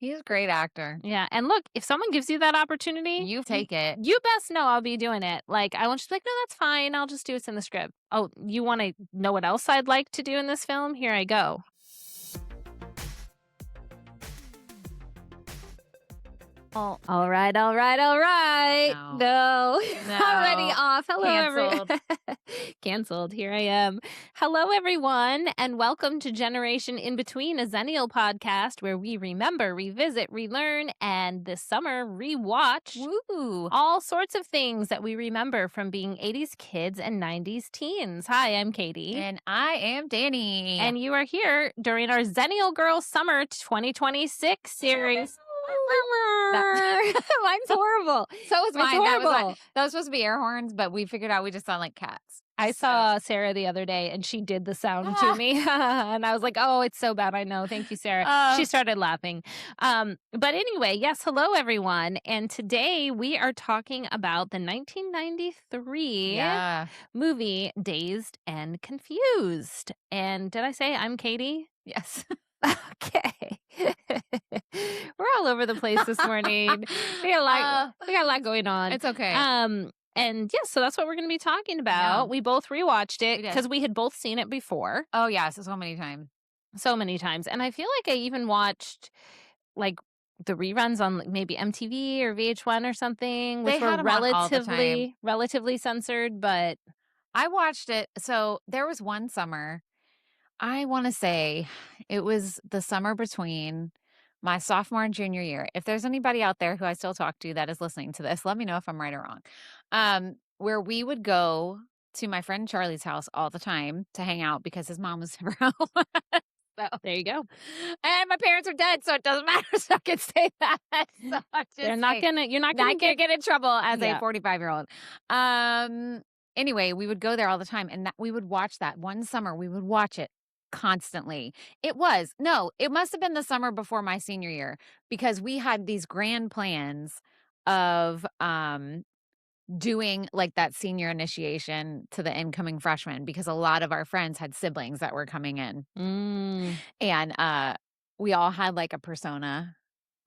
He's a great actor. Yeah. And look, if someone gives you that opportunity, You take it. You best know I'll be doing it. Like, I want you to be like, no, that's fine. I'll just do what's in the script. Oh, you want to know what else I'd like to do in this film? Here I go. Oh, all right. No. Already off. Hello, Canceled. Canceled. Here I am. Hello, everyone, and welcome to Generation In Between, a Xennial podcast where we remember, revisit, relearn, and this summer rewatch all sorts of things that we remember from being 80s kids and 90s teens. Hi, I'm Katie. And I am Danny. And you are here during our Xennial Girl Summer 2026 series. Mine's horrible. So was mine. Horrible. That was supposed to be air horns, but we figured out we just sound like cats. I saw Sarah the other day, and she did the sound to me, and I was like, oh, it's so bad. I know. Thank you, Sarah. She started laughing. But anyway, yes, hello, everyone. And today we are talking about the 1993 movie Dazed and Confused. And did I say I'm Katie? Yes. Okay. We're all over the place this morning. We got a lot going on. It's okay. And yeah, so that's what we're going to be talking about. Yeah. We both rewatched it because we had both seen it before. Oh, yeah. So many times. So many times. And I feel like I even watched like the reruns on maybe MTV or VH1 or something, which were relatively censored, but I watched it. So there was one summer, I want to say it was the summer between my sophomore and junior year. If there's anybody out there who I still talk to that is listening to this, let me know if I'm right or wrong. Where we would go to my friend Charlie's house all the time to hang out because his mom was never home. So there you go. And my parents are dead, so it doesn't matter. So I can say that. So you're not gonna get in trouble as a 45-year-old. Anyway, we would go there all the time, and we would watch that one summer. We would watch it constantly. It must have been the summer before my senior year because we had these grand plans of doing like that senior initiation to the incoming freshmen because a lot of our friends had siblings that were coming in. And we all had like a persona.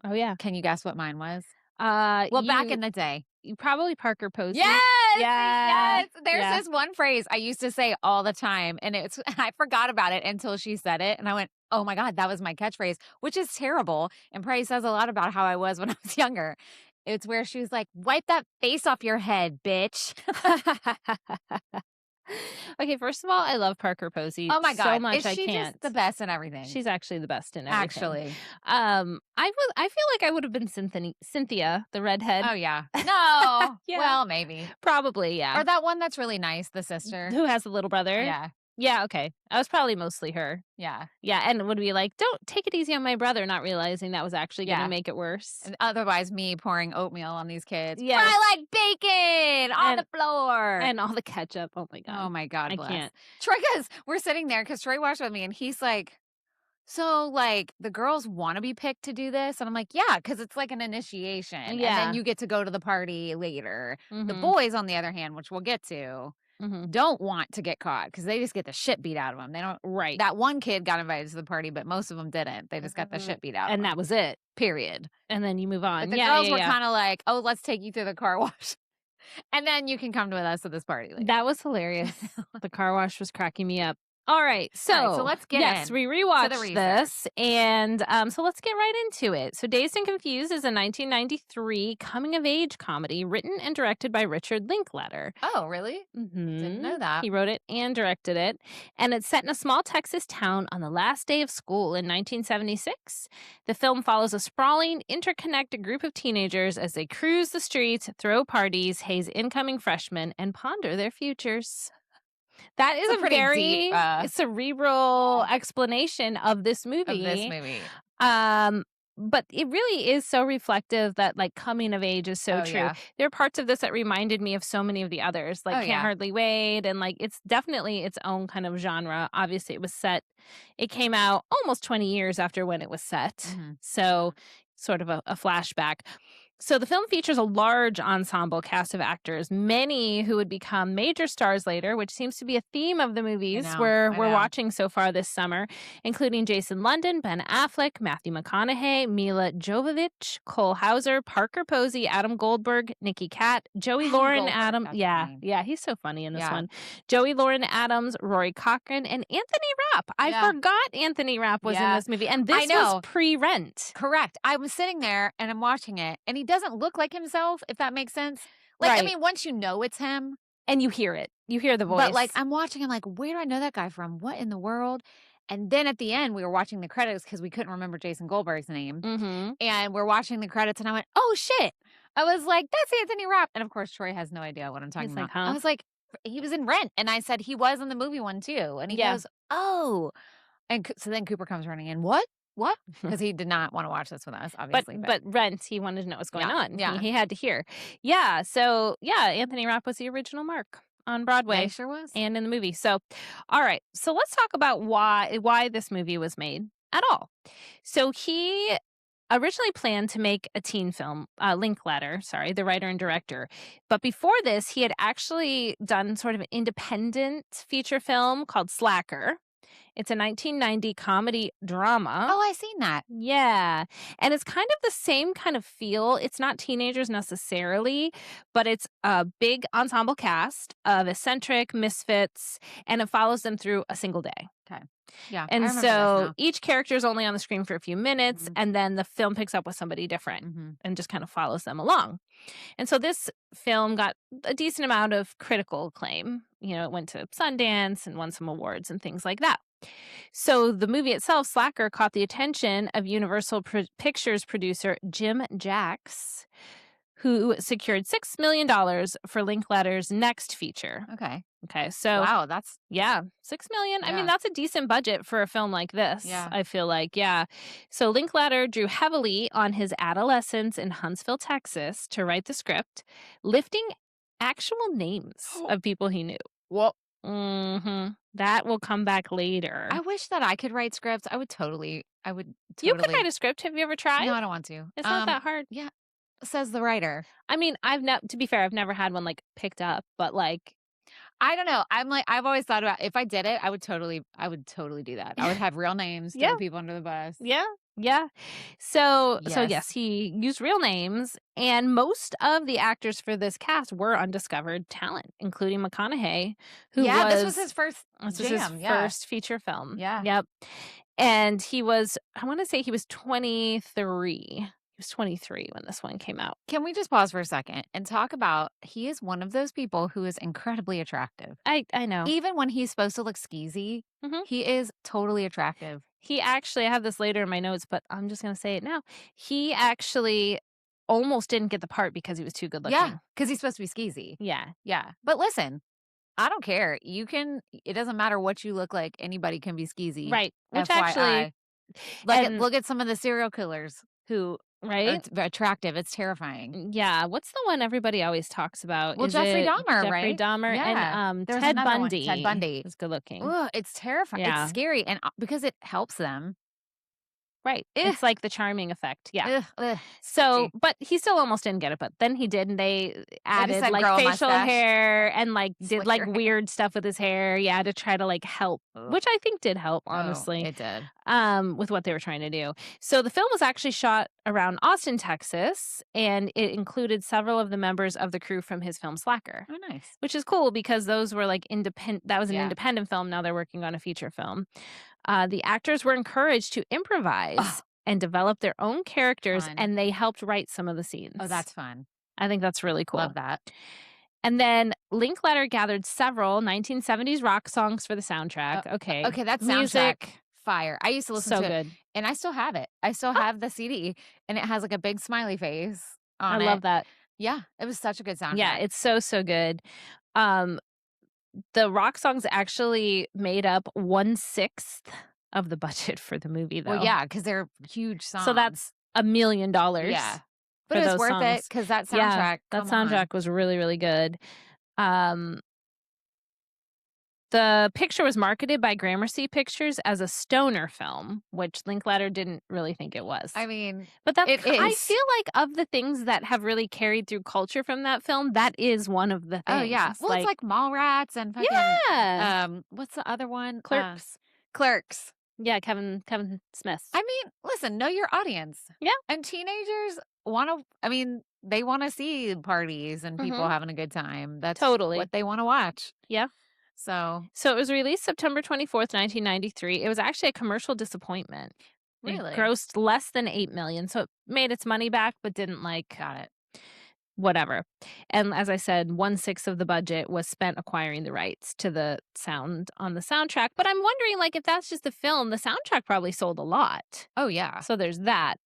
Oh yeah. Can you guess what mine was? Back in the day. You probably Parker Posey. Yes. There's this one phrase I used to say all the time, and I forgot about it until she said it, and I went, "Oh my God, that was my catchphrase," which is terrible, and probably says a lot about how I was when I was younger. It's where she was like, "Wipe that face off your head, bitch." Okay, first of all, I love Parker Posey. Oh my God, so much I can't. She's just the best in everything. She's actually the best in everything. Actually, I feel like I would have been Cynthia, the redhead. Oh yeah, no, yeah. Well maybe, probably, yeah. Or that one that's really nice, the sister who has a little brother. Yeah, okay. I was probably mostly her. Yeah, and it would be like, don't take it easy on my brother, not realizing that was actually going to make it worse. And otherwise, me pouring oatmeal on these kids. Yeah, I like bacon on the floor. And all the ketchup. Oh my God. I can't. Troy, because we're sitting there, because Troy watched with me, and he's like, so, like, the girls want to be picked to do this? And I'm like, yeah, because it's like an initiation. Yeah. And then you get to go to the party later. Mm-hmm. The boys, on the other hand, which we'll get to, don't want to get caught because they just get the shit beat out of them. They don't. Right. That one kid got invited to the party, but most of them didn't. They just got the shit beat out of them. And that was it. Period. And then you move on. But the girls were kind of like, oh, let's take you through the car wash. And then you can come with us to this party later. That was hilarious. The car wash was cracking me up. All right, so let's get in. Yes, we rewatched this, and so let's get right into it. So Dazed and Confused is a 1993 coming-of-age comedy written and directed by Richard Linklater. Oh, really? Mm-hmm. Didn't know that. He wrote it and directed it, and it's set in a small Texas town on the last day of school in 1976. The film follows a sprawling, interconnected group of teenagers as they cruise the streets, throw parties, haze incoming freshmen, and ponder their futures. That is a very deep, cerebral explanation of this movie. But it really is so reflective that like coming of age is so true. Yeah. There are parts of this that reminded me of so many of the others, like Can't Hardly Wait, and like it's definitely its own kind of genre. Obviously, it came out almost 20 years after when it was set. Mm-hmm. So sort of a flashback. So the film features a large ensemble cast of actors, many who would become major stars later, which seems to be a theme of the movies we're watching so far this summer, including Jason London, Ben Affleck, Matthew McConaughey, Milla Jovovich, Cole Hauser, Parker Posey, Adam Goldberg, Nikki Katt, Joey Lauren Adams. Yeah, he's so funny in this one. Joey Lauren Adams, Rory Cochrane, and Anthony Rapp. I forgot Anthony Rapp was in this movie, and this was pre-Rent. Correct. I was sitting there and I'm watching it, and he doesn't look like himself, if that makes sense. Like, I mean, once you know it's him. And you hear it. You hear the voice. But, like, I'm watching, I'm like, where do I know that guy from? What in the world? And then at the end, we were watching the credits because we couldn't remember Jason Goldberg's name. And we're watching the credits, and I went, oh, shit. I was like, that's Anthony Rapp. And, of course, Troy has no idea what I'm talking about. Like, huh? I was like, he was in Rent. And I said, he was in the movie one, too. And he goes, oh. And so then Cooper comes running in. What? Because he did not want to watch this with us, obviously. But Rent, he wanted to know what's going on. Yeah. He had to hear. Yeah. So, Anthony Rapp was the original Mark on Broadway. He sure was. And in the movie. So, all right. So let's talk about why this movie was made at all. So he originally planned to make a teen film, Linklater, the writer and director. But before this, he had actually done sort of an independent feature film called Slacker. It's a 1990 comedy drama. Oh, I've seen that. Yeah. And it's kind of the same kind of feel. It's not teenagers necessarily, but it's a big ensemble cast of eccentric misfits, and it follows them through a single day. Okay. Yeah. And so each character is only on the screen for a few minutes, and then the film picks up with somebody different and just kind of follows them along. And so this film got a decent amount of critical acclaim. You know, it went to Sundance and won some awards and things like that. So the movie itself, Slacker, caught the attention of Universal Pictures producer Jim Jacks, who secured $6 million for Linklater's next feature. Okay, so wow, that's $6 million. I mean, that's a decent budget for a film like this. I feel like, So Linklater drew heavily on his adolescence in Huntsville, Texas, to write the script, lifting actual names of people he knew. Well, that will come back later. I wish that I could write scripts. I would totally. You could write a script. Have you ever tried? No, I don't want to. It's not that hard. Yeah, says the writer. I mean, to be fair, I've never had one like picked up, but like, I don't know. I've always thought about if I did it, I would totally do that. I would have real names, throw people under the bus. Yeah. So yes, he used real names, and most of the actors for this cast were undiscovered talent, including McConaughey, who this was his first first feature film. Yep. And he was, I want to say he was 23. He was 23 when this one came out. Can we just pause for a second and talk about, he is one of those people who is incredibly attractive. I know. Even when he's supposed to look skeezy, he is totally attractive. He actually, I have this later in my notes, but I'm just going to say it now. He actually almost didn't get the part because he was too good looking. Yeah, because he's supposed to be skeezy. Yeah. But listen, I don't care. It doesn't matter what you look like. Anybody can be skeezy. Right. Which FYI. actually, look at some of the serial killers who are attractive. It's terrifying. Yeah. What's the one everybody always talks about? Well, Jeffrey Dahmer, right? Jeffrey Dahmer and Ted Bundy. Ted Bundy is good looking. Ugh, it's terrifying. Yeah. It's scary, and because it helps them. Right. It's like the charming effect. Yeah. Ugh. So, but he still almost didn't get it, but then he did, and they added like facial hair and like did like weird stuff with his hair. Yeah. To try to like help, which I think did help, honestly. It did. With what they were trying to do. So the film was actually shot around Austin, Texas, and it included several of the members of the crew from his film Slacker. Oh, nice. Which is cool because those were like independent. That was an independent film. Now they're working on a feature film. The actors were encouraged to improvise and develop their own characters, and they helped write some of the scenes. Oh, that's fun. I think that's really cool. Love that. And then Linklater gathered several 1970s rock songs for the soundtrack. Okay, that soundtrack, fire. I used to listen to it. Good. And I still have it. I still have the CD, and it has like a big smiley face on it. I love that. Yeah, it was such a good soundtrack. Yeah, it's so good. The rock songs actually made up 1/6 of the budget for the movie, though. Well, yeah, because they're huge songs. So that's $1 million. Yeah, but it was worth it because that soundtrack. That soundtrack was really, really good. The picture was marketed by Gramercy Pictures as a stoner film, which Linklater didn't really think it was. I mean, but that it I is. feel like of the things that have really carried through culture from that film, that is one of the things. Oh yeah. Well, it's like Mallrats and fucking what's the other one? Clerks. Clerks. Yeah, Kevin Smith. I mean, listen, know your audience. Yeah. And teenagers they want to see parties and people having a good time. That's totally what they want to watch. Yeah. So it was released September 24th, 1993. It was actually a commercial disappointment. Really? It grossed less than $8 million, so it made its money back, but didn't got it. Whatever. And as I said, 1/6 of the budget was spent acquiring the rights to the sound on the soundtrack. But I'm wondering, like, if that's just the film, the soundtrack probably sold a lot. Oh yeah. So there's that.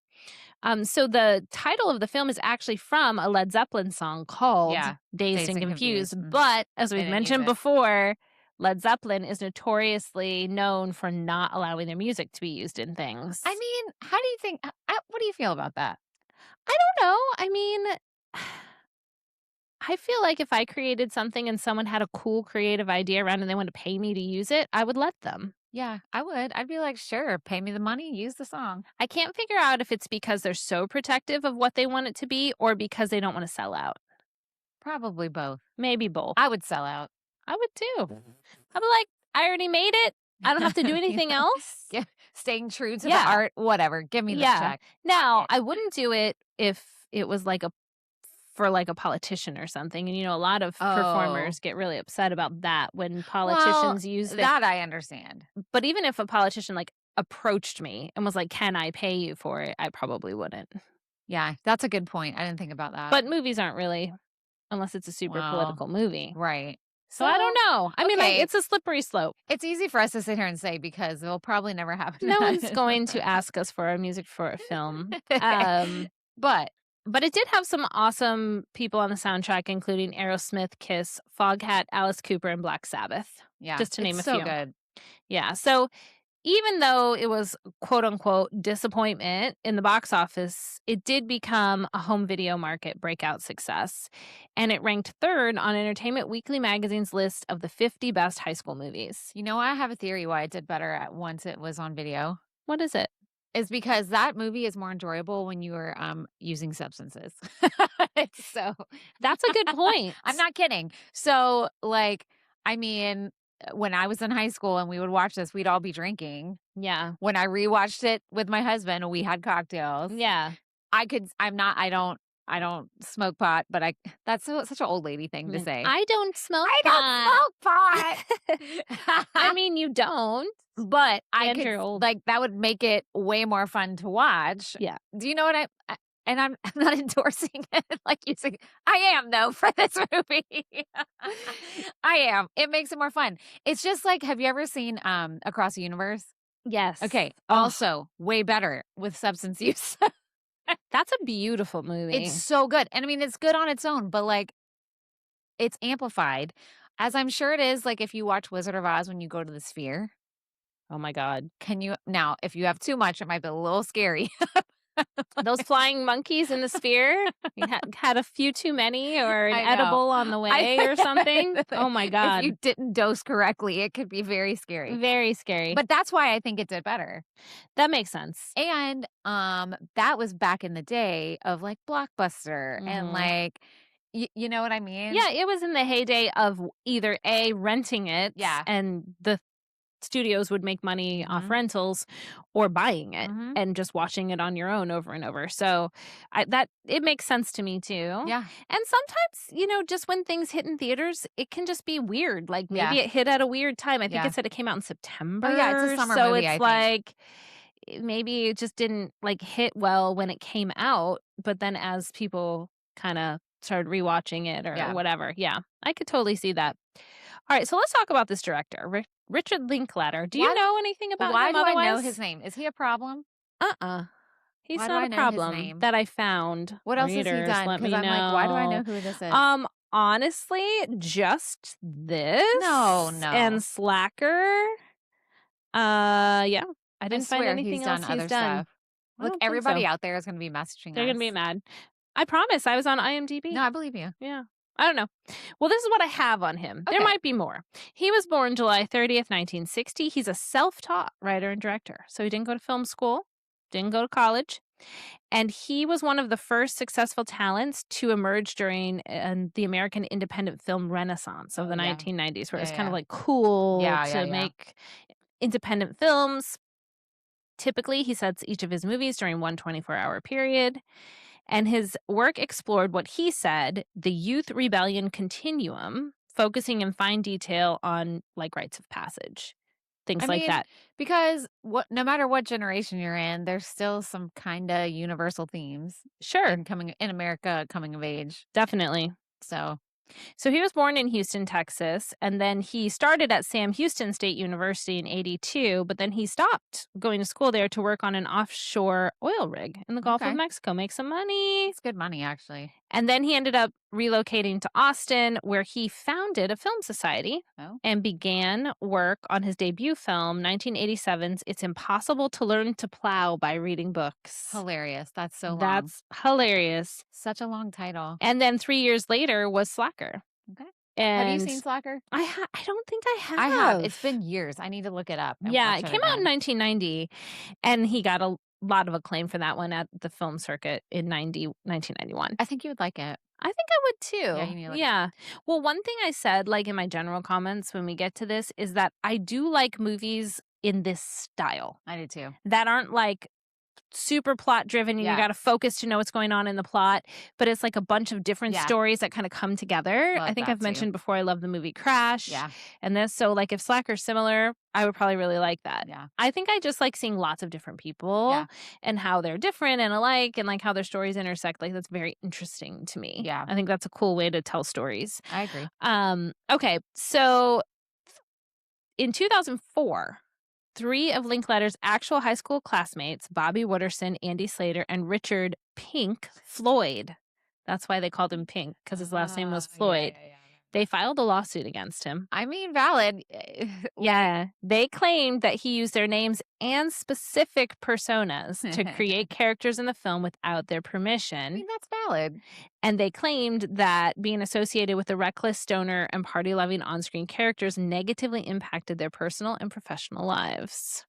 So the title of the film is actually from a Led Zeppelin song called Dazed and Confused. But as we've mentioned before, Led Zeppelin is notoriously known for not allowing their music to be used in things. I mean, how do you think? What do you feel about that? I don't know. I mean, I feel like if I created something and someone had a cool creative idea around and they wanted to pay me to use it, I would let them. Yeah, I would. I'd be like, sure, pay me the money, use the song. I can't figure out if it's because they're so protective of what they want it to be or because they don't want to sell out. Probably both. Maybe both. I would sell out. I would too. I'd be like, I already made it. I don't have to do anything else. Yeah, staying true to the art, whatever. Give me the check. Now, I wouldn't do it if it was like for a politician or something. And, a lot of performers get really upset about that when politicians use that. I understand. But even if a politician approached me and was like, can I pay you for it? I probably wouldn't. Yeah, that's a good point. I didn't think about that. But movies aren't really, unless it's a super political movie. Right. So I don't know. I mean, it's a slippery slope. It's easy for us to sit here and say because it'll probably never happen. No one's going to ask us for our music for a film. But it did have some awesome people on the soundtrack, including Aerosmith, Kiss, Foghat, Alice Cooper, and Black Sabbath. Yeah, just to name a few. So good. Yeah. So even though it was quote unquote disappointment in the box office, it did become a home video market breakout success. And it ranked 3rd on Entertainment Weekly magazine's list of the 50 best high school movies. I have a theory why it did better once it was on video. What is it? Is because that movie is more enjoyable when you are using substances. So that's a good point. I'm not kidding. So when I was in high school and we would watch this, we'd all be drinking. Yeah. When I rewatched it with my husband, we had cocktails. Yeah. I don't smoke pot, but that's such an old lady thing to say. I don't smoke pot. I don't smoke pot. I mean, you don't. But you're old. That would make it way more fun to watch. Yeah. Do you know what and I'm not endorsing it like you say. I am though for this movie. I am. It makes it more fun. It's just like, have you ever seen Across the Universe? Yes. Okay. Also, way better with substance use. That's a beautiful movie. It's so good. And I mean, it's good on its own, but it's amplified. As I'm sure it is, if you watch Wizard of Oz when you go to the Sphere. Oh my God. Now, if you have too much, it might be a little scary. Those flying monkeys in the Sphere, you had a few too many or an edible on the way or something. Oh my God. If you didn't dose correctly, it could be very scary. Very scary. But that's why I think it did better. That makes sense. And that was back in the day of Blockbuster and you know what I mean? Yeah, it was in the heyday of either A, renting it, and the studios would make money off rentals, or buying it and just watching it on your own over and over. So it makes sense to me too. Yeah. And sometimes, just when things hit in theaters, it can just be weird. Maybe it hit at a weird time. I think it said it came out in September. Oh yeah, it's a summer so movie, it's maybe it just didn't hit well when it came out, but then as people kind of started rewatching it or whatever. Yeah, I could totally see that. All right, so let's talk about this director, Richard Linklater. Do you know anything about him? Why do otherwise? I know his name? Is he a problem? He's why not a do I know his problem name? that I found. What else has he done? Because I'm why do I know who this is? Honestly, just this. No. And Slacker. Yeah. I didn't find anything else he's done. Stuff. Look, everybody out there is going to be messaging They're going to be mad. I promise. I was on IMDb. No, I believe you. Yeah. I don't know. Well, this is what I have on him. There Okay. might be more. He was born July 30th, 1960. He's a self-taught writer and director. So he didn't go to film school, didn't go to college. And he was one of the first successful talents to emerge during the American independent film renaissance of the 1990s, where it's kind of like cool to make independent films. Typically, he sets each of his movies during one 24-hour period. And his work explored what he said, the youth rebellion continuum, focusing in fine detail on like rites of passage, things like that. Because no matter what generation you're in, there's still some kind of universal themes. Sure. In America, coming of age. Definitely. So he was born in Houston, Texas, and then he started at Sam Houston State University in 1982, but then he stopped going to school there to work on an offshore oil rig in the Gulf of Mexico, make some money. It's good money, actually. And then he ended up relocating to Austin, where he founded a film society and began work on his debut film, 1987's It's Impossible to Learn to Plow by Reading Books. Hilarious. That's so long. That's hilarious. Such a long title. And then 3 years later was Slacker. Okay. And have you seen Slacker? I don't think I have. I have. It's been years. I need to look it up. Yeah, it came out in 1990, and he got a lot of acclaim for that one at the film circuit in 1991. I think you would like it. I think I would too. Yeah, you need to look yeah. Well, one thing I said, like in my general comments when we get to this, is that I do like movies in this style. I do too. That aren't like super plot driven and you got to focus to know what's going on in the plot, but it's like a bunch of different stories that kind of come together. I think I've mentioned before I love the movie Crash and this, so like if Slacker's similar, I would probably really like that. I think I just like seeing lots of different people and how they're different and alike and like how their stories intersect. Like that's very interesting to me. I think that's a cool way to tell stories. I agree. Okay, so in 2004, 3 of Linklater's actual high school classmates, Bobby Wooderson, Andy Slater, and Richard Pink Floyd, that's why they called him Pink, because his last name was Floyd, they filed a lawsuit against him. I mean, valid. Yeah. They claimed that he used their names and specific personas to create characters in the film without their permission. I mean, that's valid. And they claimed that being associated with the reckless, stoner, and party-loving on-screen characters negatively impacted their personal and professional lives.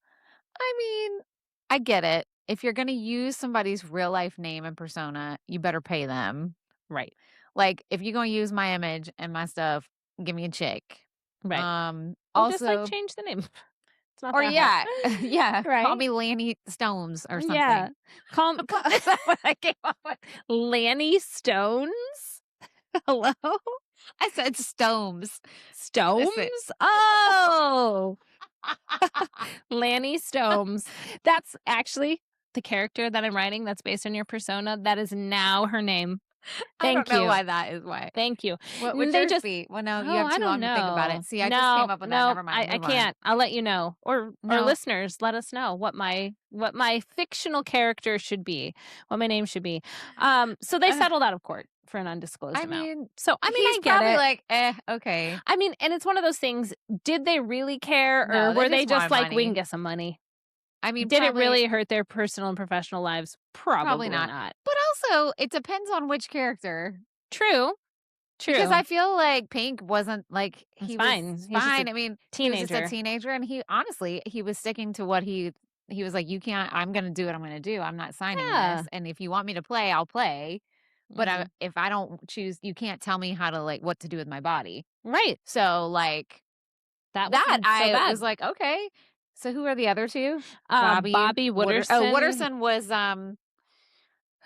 I mean, I get it. If you're going to use somebody's real-life name and persona, you better pay them. Right. Like, if you're going to use my image and my stuff, give me a check. Right. Also, just like change the name. It's not or that hard. yeah. Right. Call me Lanny Stones or something. Yeah. Is that what I came up with? Lanny Stones? Hello? I said Stones. Stones? Oh. Lanny Stones. That's actually the character that I'm writing that's based on your persona. That is now her name. Thank I don't know you. Why that is why. Thank you. What would they yours just be? Well, no, you have too long to think about it. See, I just came up with that. Never mind. I can't. I'll let you know. Or listeners, let us know what my fictional character should be, what my name should be. So they settled out of court for an undisclosed amount. So I mean, he's I get probably it. like, okay. I mean, and it's one of those things. Did they really care, or No, were they just like, money. we can get some money? I mean, did it really hurt their personal and professional lives? Probably not. But also, it depends on which character. True. Because I feel like Pink wasn't like he was fine. I mean, teenager. He was just a teenager, and he honestly was sticking to what he was like. You can't. I'm going to do what I'm going to do. I'm not signing this. And if you want me to play, I'll play. But if I don't choose, you can't tell me how to like what to do with my body. Right. So like that I was like, okay. So who are the other two? Bobby Wooderson. Wooderson was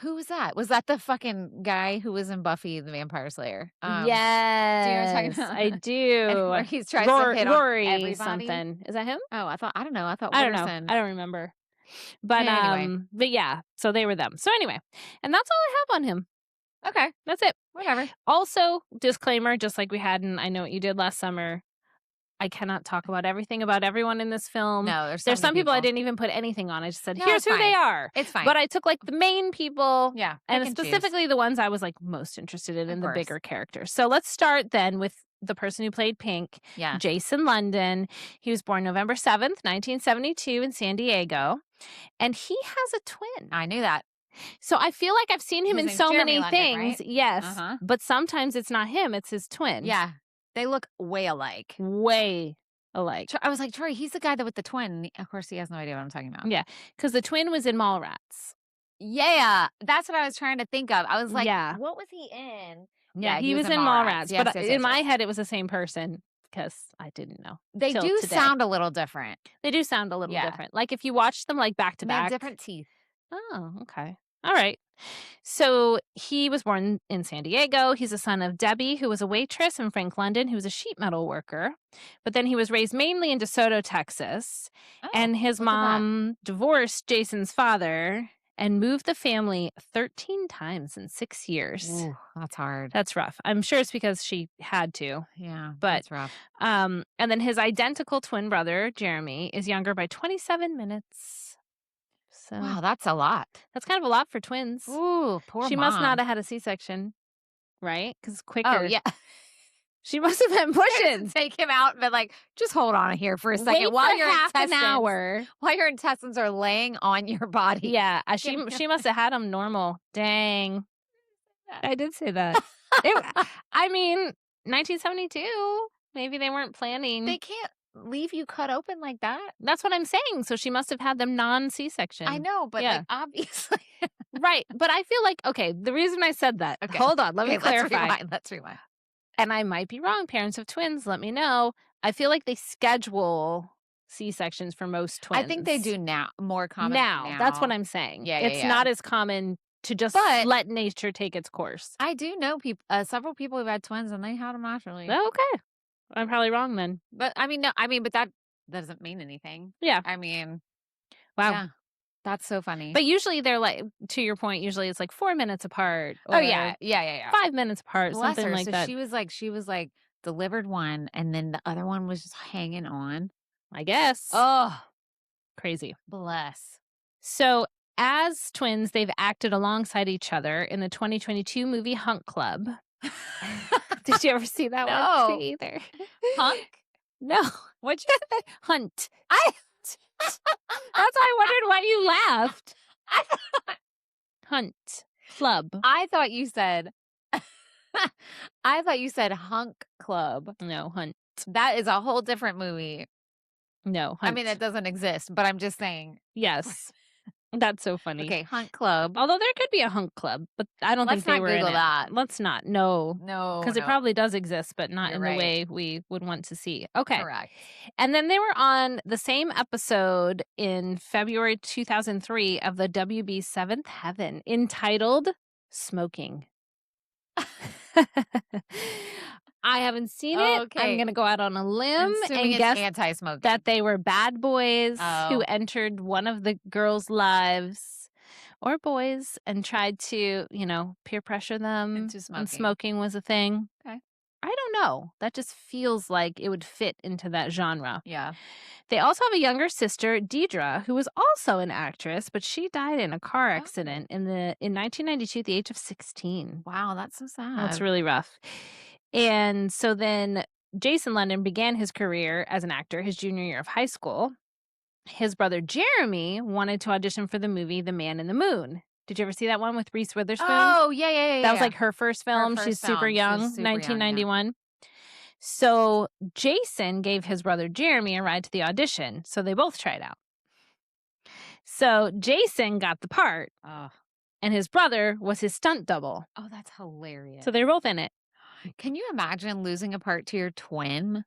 who was that? Was that the fucking guy who was in Buffy the Vampire Slayer? Yes. Do you know what I'm talking about? I do. Where he's trying to hit Rory on everybody. Something. Is that him? Oh, I don't know. I thought Wooderson. I don't know. I don't remember. But anyway. But yeah, so they were them. So anyway, and that's all I have on him. Okay. That's it. Whatever. Also, disclaimer, just like we had in I Know What You Did Last Summer, I cannot talk about everything about everyone in this film. No, there's some people I didn't even put anything on. I just said, here's who they are. It's fine. But I took like the main people. Yeah. And specifically the ones I was like most interested in the bigger characters. So let's start then with the person who played Pink, Jason London. He was born November 7th, 1972 in San Diego. And he has a twin. I knew that. So I feel like I've seen him His in name's so Jeremy many London, things. right? Yes. Uh-huh. But sometimes it's not him, it's his twin. Yeah. They look way alike. Way alike. I was like, Troy, he's the guy that with the twin. Of course, he has no idea what I'm talking about. Yeah. Because the twin was in Mallrats. Yeah. That's what I was trying to think of. I was like, Yeah. what was he in? Yeah, he was in Mallrats. Yes, But yes, in yes, my yes. head, it was the same person because I didn't know. They till do today. sound a little different. They do sound a little Yeah. different. Like if you watch them like back to They have back. different teeth. Oh, okay. All right. So he was born in San Diego. He's the son of Debbie, who was a waitress, and Frank London, who was a sheet metal worker. But then he was raised mainly in DeSoto, Texas. Oh, and his look at that. mom divorced Jason's father and moved the family 13 times in 6 years. Ooh, that's hard. That's rough. I'm sure it's because she had to. Yeah, But that's rough. and then his identical twin brother, Jeremy, is younger by 27 minutes. So Wow, that's a lot. that's kind of a lot for twins. Ooh, poor She mom. must not have had a C-section, right? Because quicker. Oh, yeah. She must have been pushing. Take him out, but like, just hold on here for a second Wait while for your half an intestines, hour. while your intestines are laying on your body. Yeah, she must have had them normal. Dang, I did say that. I mean, 1972. Maybe they weren't planning. They can't leave you cut open like that. That's what I'm saying. So she must have had them non-C-section. I know, but Yeah. like obviously. Right. But I feel like, okay, the reason I said that. Okay. Hold on, let me clarify. Let's rewind. And I might be wrong. Parents of twins, let me know. I feel like they schedule C-sections for most twins. I think they do now, more common now. That's what I'm saying. Yeah, it's not as common to just But- let nature take its course. I do know people, several people who've had twins and they had them naturally. Oh, okay. I'm probably wrong then. But but that doesn't mean anything. Yeah. I mean, Wow. yeah, that's so funny. But usually they're like, to your point, usually it's like 4 minutes apart. oh or yeah. 5 minutes apart, Bless something her. like So that. she was like delivered one, and then the other one was just hanging on. I guess. Oh, Crazy. bless. So, as twins, they've acted alongside each other in the 2022 movie Hunk Club. Did you ever see that No. one? Me either. Hunk? No. What'd you say? Hunt. That's why I wondered why you laughed. Hunt Club. I thought you said. I thought you said Hunk Club. No, Hunt. That is a whole different movie. No, Hunt. I mean, it doesn't exist, but I'm just saying. Yes. That's so funny. Okay, Hunk Club. Although there could be a Hunk Club, but I don't Let's think they not were Google in it. that. Let's not. No. No, Because it probably does exist, but not You're in right. the way we would want to see. Okay. Correct. And then they were on the same episode in February 2003 of the WB Seventh Heaven entitled Smoking. I haven't seen it. I'm Okay. going to go out on a limb Assuming and it's guess anti-smoking. that they were bad boys who Oh. entered one of the girls' lives or boys and tried to, peer pressure them. Into And smoking. smoking was a thing. Okay. I don't know. That just feels like it would fit into that genre. Yeah. They also have a younger sister, Deidre, who was also an actress, but she died in a car accident in 1992 at the age of 16. Wow, that's so sad. That's really rough. And so then Jason London began his career as an actor his junior year of high school. His brother Jeremy wanted to audition for the movie The Man in the Moon. Did you ever see that one with Reese Witherspoon? Oh, yeah. That was like her first film. first She's super film. She young, was super young, yeah. 1991. So Jason gave his brother Jeremy a ride to the audition. So they both tried out. So Jason got the part, Oh, and his brother was his stunt double. that's hilarious. So they were both in it. Can you imagine losing a part to your twin?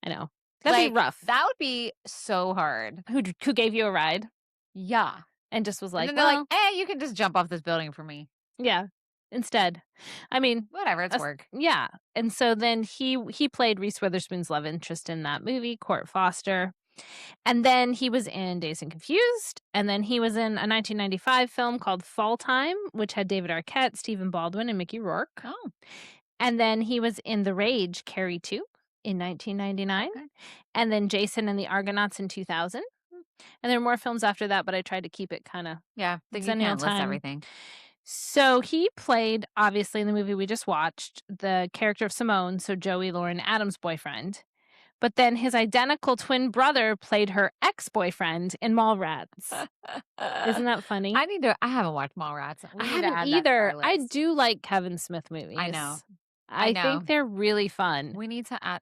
I know. That'd be rough. That would be so hard. Who gave you a ride Yeah. and just was like, And then they're like, hey, you can just jump off this building for me. yeah, instead. I mean, Whatever, it's That's- work. yeah. And so then he played Reese Witherspoon's love interest in that movie, Court Foster. And then he was in Dazed and Confused. And then he was in a 1995 film called Fall Time, which had David Arquette, Stephen Baldwin, and Mickey Rourke. Oh. And then he was in The Rage, Carrie 2 in 1999. Okay. And then Jason and the Argonauts in 2000. And there are more films after that, but I tried to keep it kind of. Yeah. You Xennial can't list time. everything. So he played, obviously, in the movie we just watched, the character of Simone, so Joey Lauren Adams' boyfriend. But then his identical twin brother played her ex-boyfriend in Mallrats. Isn't that funny? I haven't watched Mallrats. I haven't either. I do like Kevin Smith movies. I know. I think they're really fun. We need to add.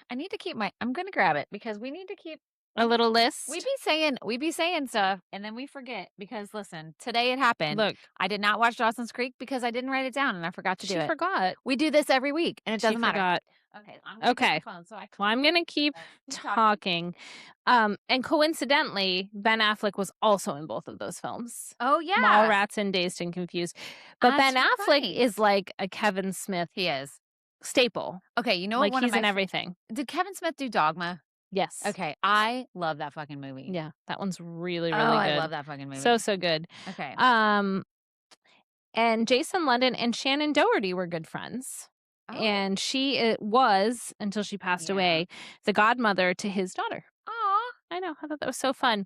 I need to keep I'm going to grab it because we need to keep a little list. We be saying stuff and then we forget because listen, today it happened. Look, I did not watch Dawson's Creek because I didn't write it down and I forgot to do it. She forgot. We do this every week and it doesn't matter. Okay. Okay. I'm going to keep talking. And coincidentally, Ben Affleck was also in both of those films. Oh, yeah. Mallrats and Dazed and Confused. But Ben Affleck is like a Kevin Smith. He is. Staple. Okay, you know what? Like he's in everything. Did Kevin Smith do Dogma? Yes. Okay, I love that fucking movie. Yeah, that one's really, really good. I love that fucking movie. So good. Okay. And Jason London and Shannon Doherty were good friends. Oh. And she was, until she passed away, the godmother to his daughter. Aw. I know. I thought that was so fun.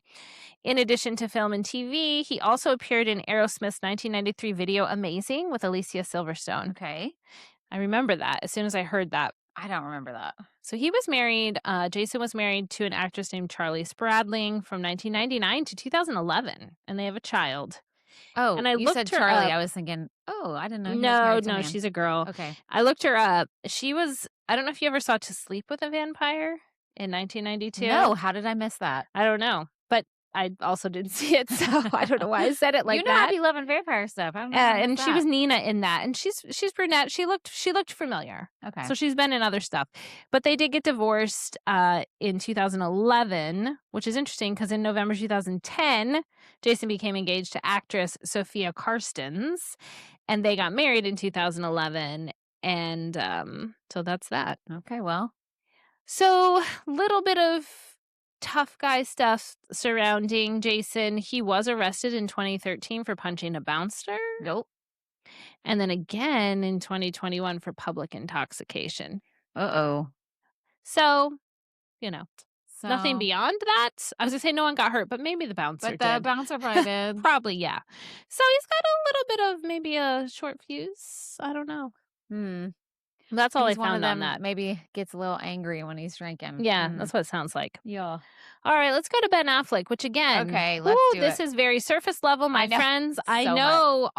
In addition to film and TV, he also appeared in Aerosmith's 1993 video Amazing with Alicia Silverstone. Okay. I remember that as soon as I heard that. I don't remember that. So he was married, Jason was married to an actress named Charlie Spradling from 1999 to 2011, and they have a child. Oh, and you said Charlie. I was thinking, I didn't know. No, she's a girl. Okay. I looked her up. She was, I don't know if you ever saw To Sleep with a Vampire in 1992. No, how did I miss that? I don't know. But I also didn't see it, so I don't know why I said it like that. I be loving vampire stuff. I don't know. And she was Nina in that, and she's brunette. She looked familiar. Okay, so she's been in other stuff, but they did get divorced in 2011, which is interesting because in November 2010, Jason became engaged to actress Sophia Karstens, and they got married in 2011, and so that's that. Okay, well, so little bit of tough guy stuff surrounding Jason. He was arrested in 2013 for punching a bouncer. Nope. And then again in 2021 for public intoxication. Uh-oh. So, nothing beyond that. I was going to say no one got hurt, but maybe the bouncer did. But the bouncer probably did. Probably, yeah. So he's got a little bit of maybe a short fuse. I don't know. That's all I found on that. Maybe gets a little angry when he's drinking. Yeah, that's what it sounds like. Yeah. All right, let's go to Ben Affleck, which again, okay, let's do this is very surface level, my friends. I know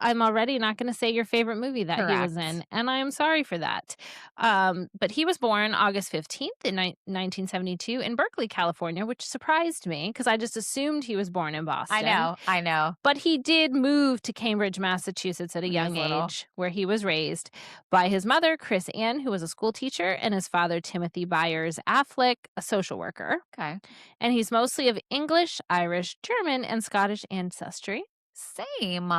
I'm already not going to say your favorite movie that he was in, and I am sorry for that. But he was born August 15th in 1972 in Berkeley, California, which surprised me because I just assumed he was born in Boston. I know. But he did move to Cambridge, Massachusetts at a young age, where he was raised by his mother, Chris Ann, who was a school teacher, and his father, Timothy Byers Affleck, a social worker. Okay. And he's mostly of English, Irish, German, and Scottish ancestry. Same.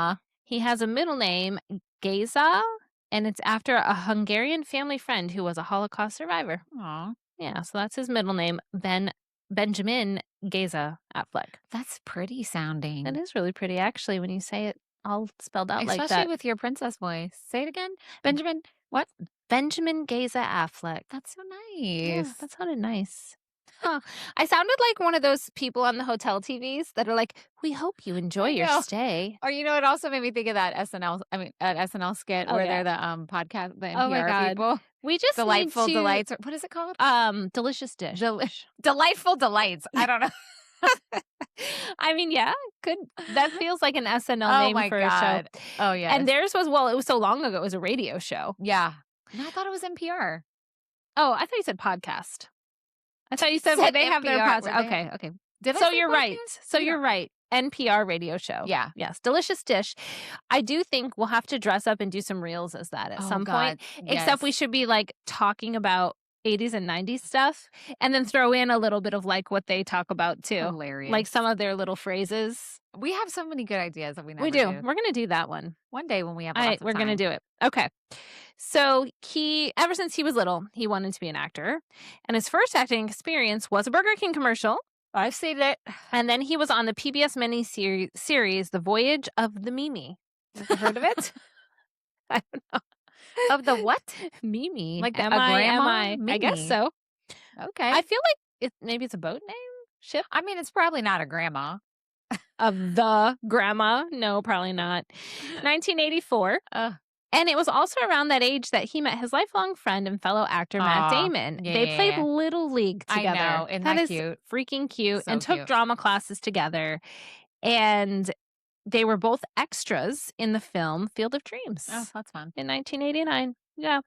He has a middle name, Geza, and it's after a Hungarian family friend who was a Holocaust survivor. Aw. Yeah, so that's his middle name, Benjamin Geza Affleck. That's pretty sounding. That is really pretty, actually, when you say it all spelled out like that. Especially with your princess voice. Say it again. Benjamin, what? Benjamin Geza Affleck. That's so nice. Yeah, that sounded nice. Huh. I sounded like one of those people on the hotel TVs that are like, "We hope you enjoy your stay." Or it also made me think of that SNL skit where they're the podcast, the NPR people. We just Delightful Delights. What is it called? Delicious Dish. Delightful Delights. I don't know. I mean, yeah, that feels like an SNL name for a show. Oh yeah. And theirs was, it was so long ago, it was a radio show. Yeah. And I thought it was NPR. Oh, I thought you said podcast. I thought you said they have their podcast. Okay. So you're right. So you're right. NPR radio show. Yeah. Yes. Delicious Dish. I do think we'll have to dress up and do some reels as that at some point. Except we should be like talking about 80s and 90s stuff and then throw in a little bit of like what they talk about too. Hilarious. Like some of their little phrases. We have so many good ideas that we never do. We're going to do that one. One day when we have lots of time. We're going to do it. Okay. So ever since he was little, he wanted to be an actor. And his first acting experience was a Burger King commercial. I've seen it. And then he was on the PBS mini-series, The Voyage of the Mimi. Have you heard of it? I don't know. Of the what? Mimi. Like M-I-M-I? Mimi. I guess so. Okay. I feel like maybe it's a boat name? Ship? I mean, it's probably not a grandma. Of the grandma? No, probably not. 1984. And it was also around that age that he met his lifelong friend and fellow actor, Matt Damon. Yeah, they yeah, played yeah. Little League together. I know. Isn't that that is cute? freaking cute. So and took cute. drama classes together. And they were both extras in the film Field of Dreams. Oh, that's fun. In 1989. Yeah.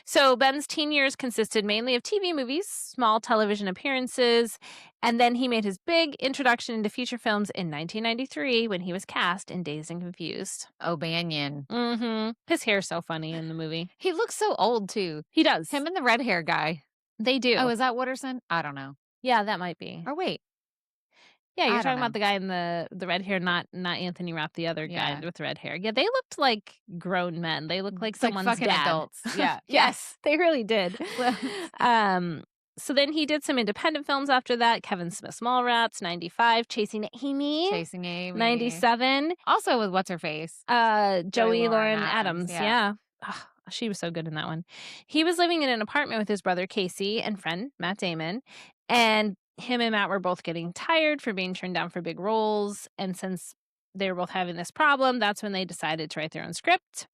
So Ben's teen years consisted mainly of TV movies, small television appearances, and then he made his big introduction into feature films in 1993 when he was cast in Dazed and Confused. O'Banion. Mm-hmm. His hair's so funny in the movie. He looks so old, too. He does. Him and the red hair guy. They do. Oh, is that Wooderson? I don't know. Yeah, that might be. Or wait. Yeah, you're I don't talking know. about the guy in the red hair, not Anthony Rapp, the other Yeah. guy with red hair. Yeah, they looked like grown men. They looked like It's like someone's fucking dad. adults. Yeah. Yes, they really did. So then he did some independent films after that. Kevin Smith's Mallrats, 95. Chasing Amy, Chasing Amy. 97. Also with what's her face? Joey Lauren Adams, Adams. yeah. Yeah. Ugh, she was so good in that one. He was living in an apartment with his brother Casey and friend Matt Damon. And him and Matt were both getting tired for being turned down for big roles. And since they were both having this problem, that's when they decided to write their own script.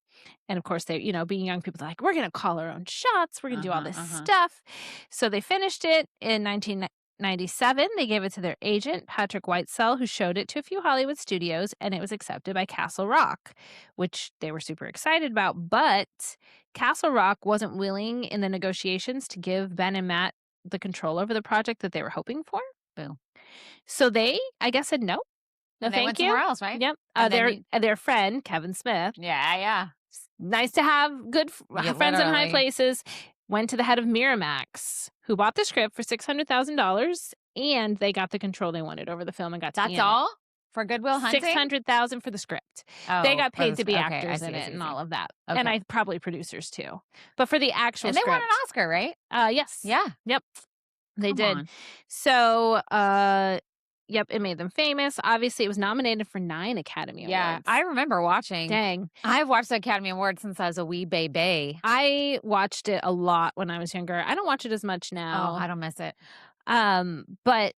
And of course, they, being young people, they're like, we're going to call our own shots. We're going to do all this stuff. So they finished it in 1997. They gave it to their agent, Patrick Whitesell, who showed it to a few Hollywood studios, and it was accepted by Castle Rock, which they were super excited about. But Castle Rock wasn't willing in the negotiations to give Ben and Matt the control over the project that they were hoping for. Boo. So they, I guess, said no. No, And they thank went you. somewhere else, right? Yep. And then Their friend, Kevin Smith. Yeah. Nice to have good friends in high places. Went to the head of Miramax, who bought the script for $600,000, and they got the control they wanted over the film and got to be in That's all? For Goodwill Hunting? $600,000 for the script. Oh, they got paid for the to be script. actors Okay, in I it see. and all of that. Okay. And probably producers too. But for the actual And they script. won an Oscar, right? Yes. Yeah. Yep. They Come did. on. So, yep, it made them famous. Obviously, it was nominated for 9 Academy Awards. Yeah, I remember watching. Dang. I've watched the Academy Awards since I was a wee baby. I watched it a lot when I was younger. I don't watch it as much now. Oh, I don't miss it. But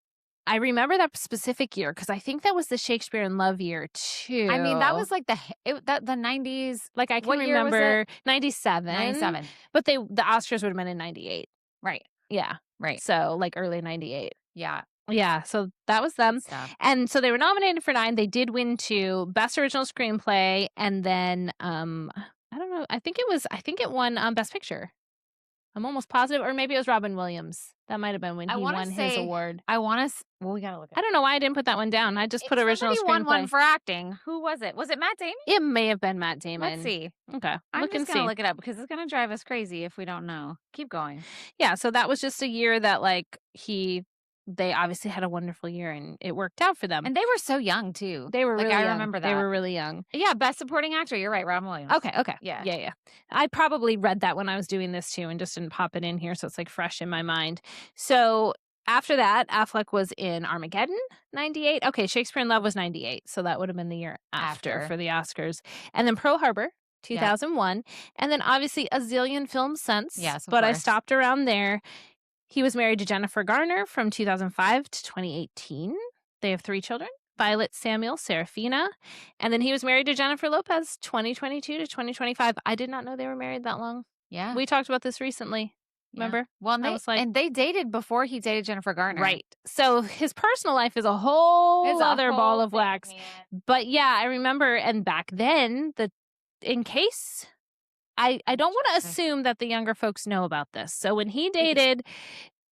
I remember that specific year because I think that was the Shakespeare in Love year too. I mean, that was like the 90s. Like I can What year was remember it? 97. 97. But the Oscars would have been in 98. Right. Yeah. Right. So like early 98. Yeah. Yeah, so that was them. Stuff. And so they were nominated for 9. They did win 2, Best Original Screenplay, and then I don't know. I think it won Best Picture. I'm almost positive, or maybe it was Robin Williams. That might have been when he won his award. I want to. Well, we gotta look. I don't know why I didn't put that one down. I just put original screenplay. Somebody won one for acting. Who was it? Was it Matt Damon? It may have been Matt Damon. Let's see. Okay, I'm just gonna look it up because it's gonna drive us crazy if we don't know. Keep going. Yeah, so that was just a year that they obviously had a wonderful year and it worked out for them. And they were so young too. They were really young. I remember that. They were really young. Yeah, Best Supporting Actor. You're right, Robin Williams. Okay. Yeah. I probably read that when I was doing this too and just didn't pop it in here, so it's like fresh in my mind. So after that, Affleck was in Armageddon, 98. Okay, Shakespeare in Love was 98, so that would have been the year after for the Oscars. And then Pearl Harbor, 2001. Yeah. And then obviously a zillion films since. Yes, but course. I stopped around there. He was married to Jennifer Garner from 2005 to 2018. They have 3 children, Violet, Samuel, Serafina. And then he was married to Jennifer Lopez, 2022 to 2025. I did not know they were married that long. Yeah. We talked about this recently. Remember? Yeah. Well, and they dated before he dated Jennifer Garner. Right. So his personal life is a whole other ball of wax. Man. But yeah, I remember, and back then, in case... I don't want to assume that the younger folks know about this. So when he dated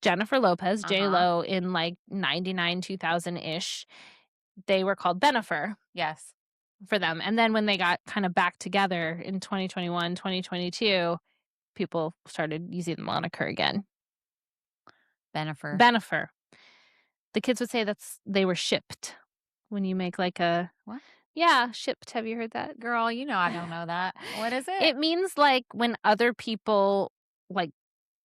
Jennifer Lopez, J-Lo, in like 99, 2000-ish, they were called Bennifer. Yes. For them. And then when they got kind of back together in 2021, 2022, people started using the moniker again. Bennifer. The kids would say they were shipped when you make like a... What? Yeah, shipped. Have you heard that? Girl, you know I don't know that. What is it? It means like when other people like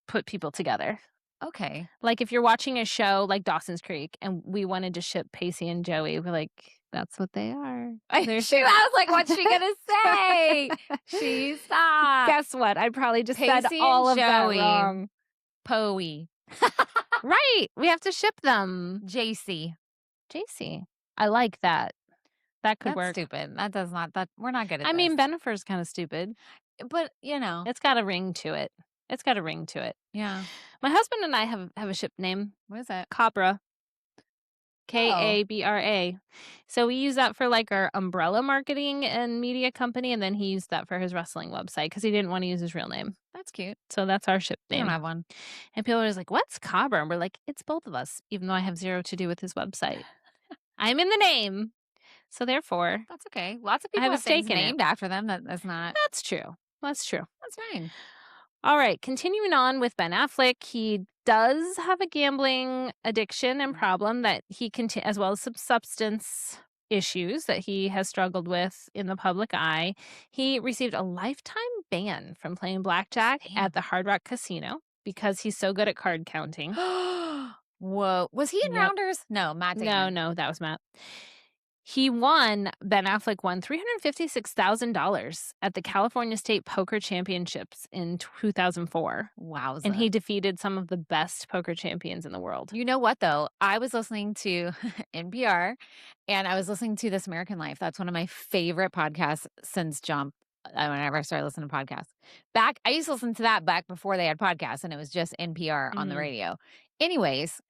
put people together. Okay. Like if you're watching a show like Dawson's Creek and we wanted to ship Pacey and Joey, we're like, that's what they are. I was like, what's she gonna say? She stopped. Guess what? I probably just Pacey said all of that wrong. Poey. Right. We have to ship them. JC. I like that. That could That's work. Stupid. That does not. We're not good at I mean, Bennifer's kind of stupid. but, you know. It's got a ring to it. It's got a ring to it. Yeah. My husband and I have a ship name, What is that? Cabra. Oh. Kabra. So we use that for like our umbrella marketing and media company, and then he used that for his wrestling website because he didn't want to use his real name. That's cute. So that's our ship I name. don't have one. And people are always like, "What's Cabra?" And we're like, "It's both of us," even though I have zero to do with his website. I'm in the name, so therefore, That's okay. Lots of I people have a have things stake in it. named after them. That's not. That's true. That's true. That's fine. All right, continuing on with Ben Affleck, he does have a gambling addiction and problem that he as well as some substance issues that he has struggled with in the public eye. He received a lifetime ban from playing blackjack at the Hard Rock Casino because he's so good at card counting. Whoa. Was he in Yep. Rounders? No, Matt Damon. No, that was Matt. Ben Affleck won $356,000 at the California State Poker Championships in 2004. Wowza. And he defeated some of the best poker champions in the world. You know what, though? I was listening to NPR, and I was listening to This American Life. That's one of my favorite podcasts since Jump. Whenever I started listening to podcasts. I used to listen to that back before they had podcasts, and it was just NPR on the radio. Anyways,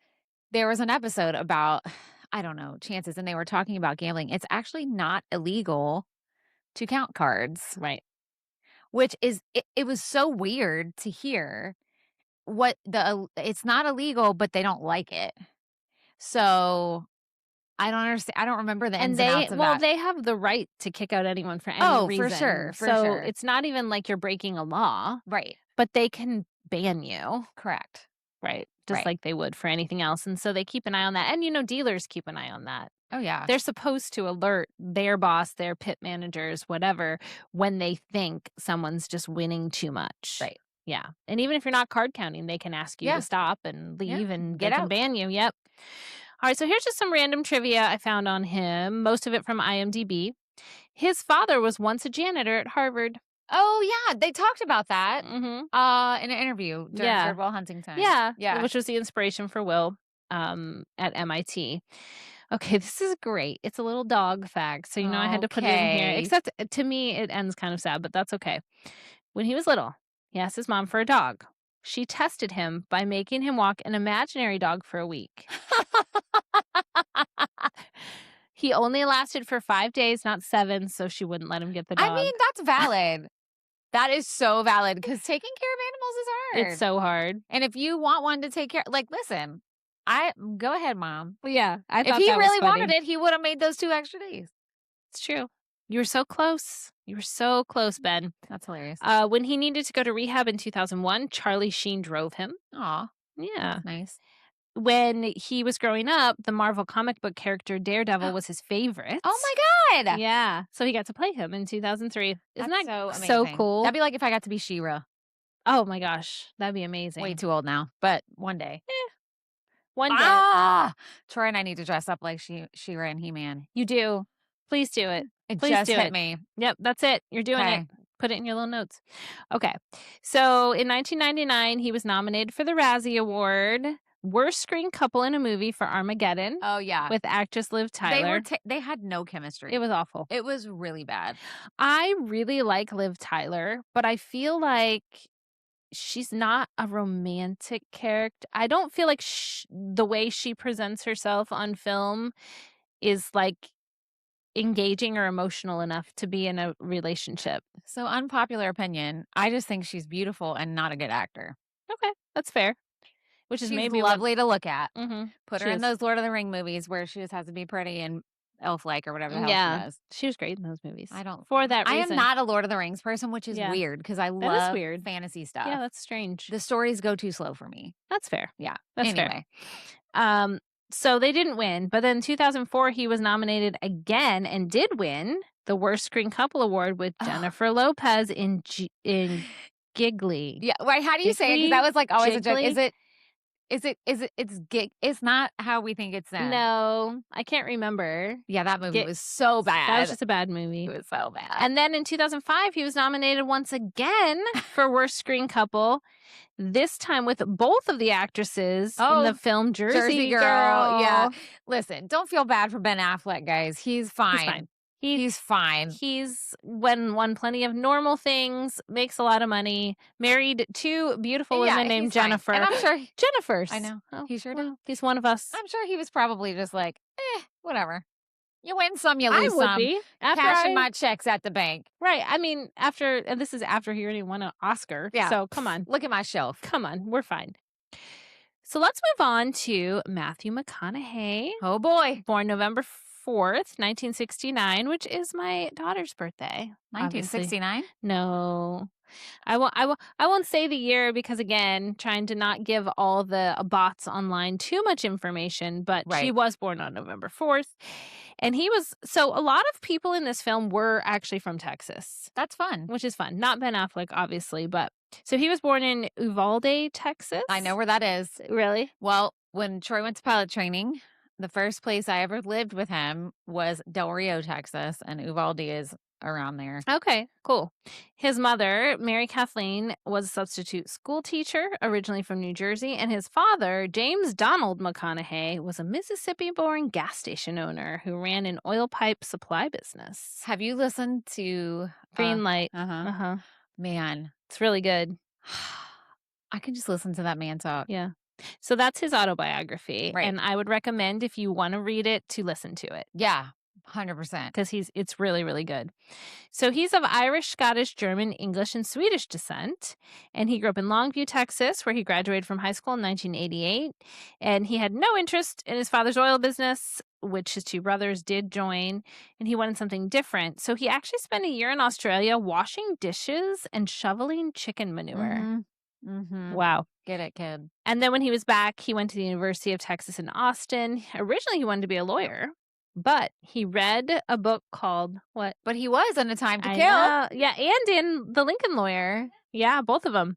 there was an episode about, I don't know, chances, and they were talking about gambling. It's actually not illegal to count cards. Right. Which is, it was so weird to hear it's not illegal, but they don't like it. So I don't understand. I don't remember the ins and outs of that. They have the right to kick out anyone for any reason. For sure. So it's not even like you're breaking a law. Right. But they can ban you. Correct. Right. Just like they would for anything else. And so they keep an eye on that. And, dealers keep an eye on that. Oh, yeah. They're supposed to alert their boss, their pit managers, whatever, when they think someone's just winning too much. Right. Yeah. And even if you're not card counting, they can ask you to stop and leave and get they out. can ban you. Yep. All right. So here's just some random trivia I found on him, most of it from IMDb. His father was once a janitor at Harvard. Oh, yeah. They talked about that Mm-hmm. in an interview during Will Huntington. Yeah. Which was the inspiration for Will at MIT. Okay, this is great. It's a little dog fact, so I had to put it in here. Except to me, it ends kind of sad, but that's okay. When he was little, he asked his mom for a dog. She tested him by making him walk an imaginary dog for a week. He only lasted for 5 days, not 7, so she wouldn't let him get the dog. I mean, that's valid. That is so valid because taking care of animals is hard. It's so hard. And if you want one to take care, listen, go ahead, Mom. Yeah, I thought if he that really was funny. wanted it, he would have made those 2 extra days. It's true. You were so close. You were so close, Ben. That's hilarious. When he needed to go to rehab in 2001, Charlie Sheen drove him. Aw. Yeah. That's nice. When he was growing up, the Marvel comic book character Daredevil was his favorite. Oh my God. Yeah. So he got to play him in 2003. Isn't That's that so so amazing. cool? That'd be like if I got to be She-Ra. Oh my gosh. That'd be amazing. Way too old now, but one day. One day. Troy and I need to dress up like She-Ra and He-Man. You do. Please do it. Please just hit me. Yep, that's it. You're doing it. Put it in your little notes. Okay. So in 1999, he was nominated for the Razzie Award. Worst screen couple in a movie for Armageddon. Oh, yeah. With actress Liv Tyler. They had no chemistry. It was awful. It was really bad. I really like Liv Tyler, but I feel like she's not a romantic character. I don't feel like the way she presents herself on film is engaging or emotional enough to be in a relationship. So unpopular opinion, I just think she's beautiful and not a good actor. Okay, that's fair. Which is maybe lovely to look at. Mm-hmm. Put her in those Lord of the Ring movies where she just has to be pretty and elf-like or whatever the hell she does. She was great in those movies. For that reason. I am not a Lord of the Rings person, which is weird because I love fantasy stuff. Yeah, that's strange. The stories go too slow for me. That's fair. Yeah. That's anyway. Fair. So they didn't win, but then in 2004 he was nominated again and did win the Worst Screen Couple Award with Jennifer Lopez in Giggly. Yeah, right. How do you say it? Because that was always a joke. It's gig. It's not how we think it's done. No, I can't remember. Yeah, that movie was so bad. That was just a bad movie. It was so bad. And then in 2005, he was nominated once again for Worst Screen Couple. This time with both of the actresses in the film Jersey Girl. Yeah. Listen, don't feel bad for Ben Affleck, guys. He's fine. He's fine. He's won plenty of normal things, makes a lot of money, married 2 beautiful women named he's fine. Jennifer. And I'm sure Jennifer's. I know. Oh, He sure did. well, he's one of us. I'm sure he was probably just like, whatever. You win some, you I lose would some. be. After Cashing my checks at the bank. Right. I mean, and this is after he already won an Oscar. Yeah. So come on. Look at my shelf. Come on. We're fine. So let's move on to Matthew McConaughey. Oh boy. Born November 4th, 1969, which is my daughter's birthday. 1969? No. I won't say the year because, again, trying to not give all the bots online too much information, but she was born on November 4th. And so a lot of people in this film were actually from Texas. That's fun. Which is fun. Not Ben Affleck, obviously, but so he was born in Uvalde, Texas. I know where that is. Really? Well, when Troy went to pilot training, the first place I ever lived with him was Del Rio, Texas, and Uvalde is around there. Okay, cool. His mother, Mary Kathleen, was a substitute school teacher, originally from New Jersey, and his father, James Donald McConaughey, was a Mississippi-born gas station owner who ran an oil pipe supply business. Have you listened to Green Light? Man, it's really good. I can just listen to that man talk. Yeah. So that's his autobiography, Right. and I would recommend if you want to read it to listen to it. Yeah. 100%. Because it's really, really good. So he's of Irish, Scottish, German, English, and Swedish descent. And he grew up in Longview, Texas, where he graduated from high school in 1988. And he had no interest in his father's oil business, which his 2 brothers did join. And he wanted something different. So he actually spent a year in Australia washing dishes and shoveling chicken manure. Wow. Get it, kid. And then when he was back, he went to the University of Texas in Austin. Originally, he wanted to be a lawyer. But he read a book called what? But he was in A Time to Kill. Yeah, and in The Lincoln Lawyer. Yeah, both of them.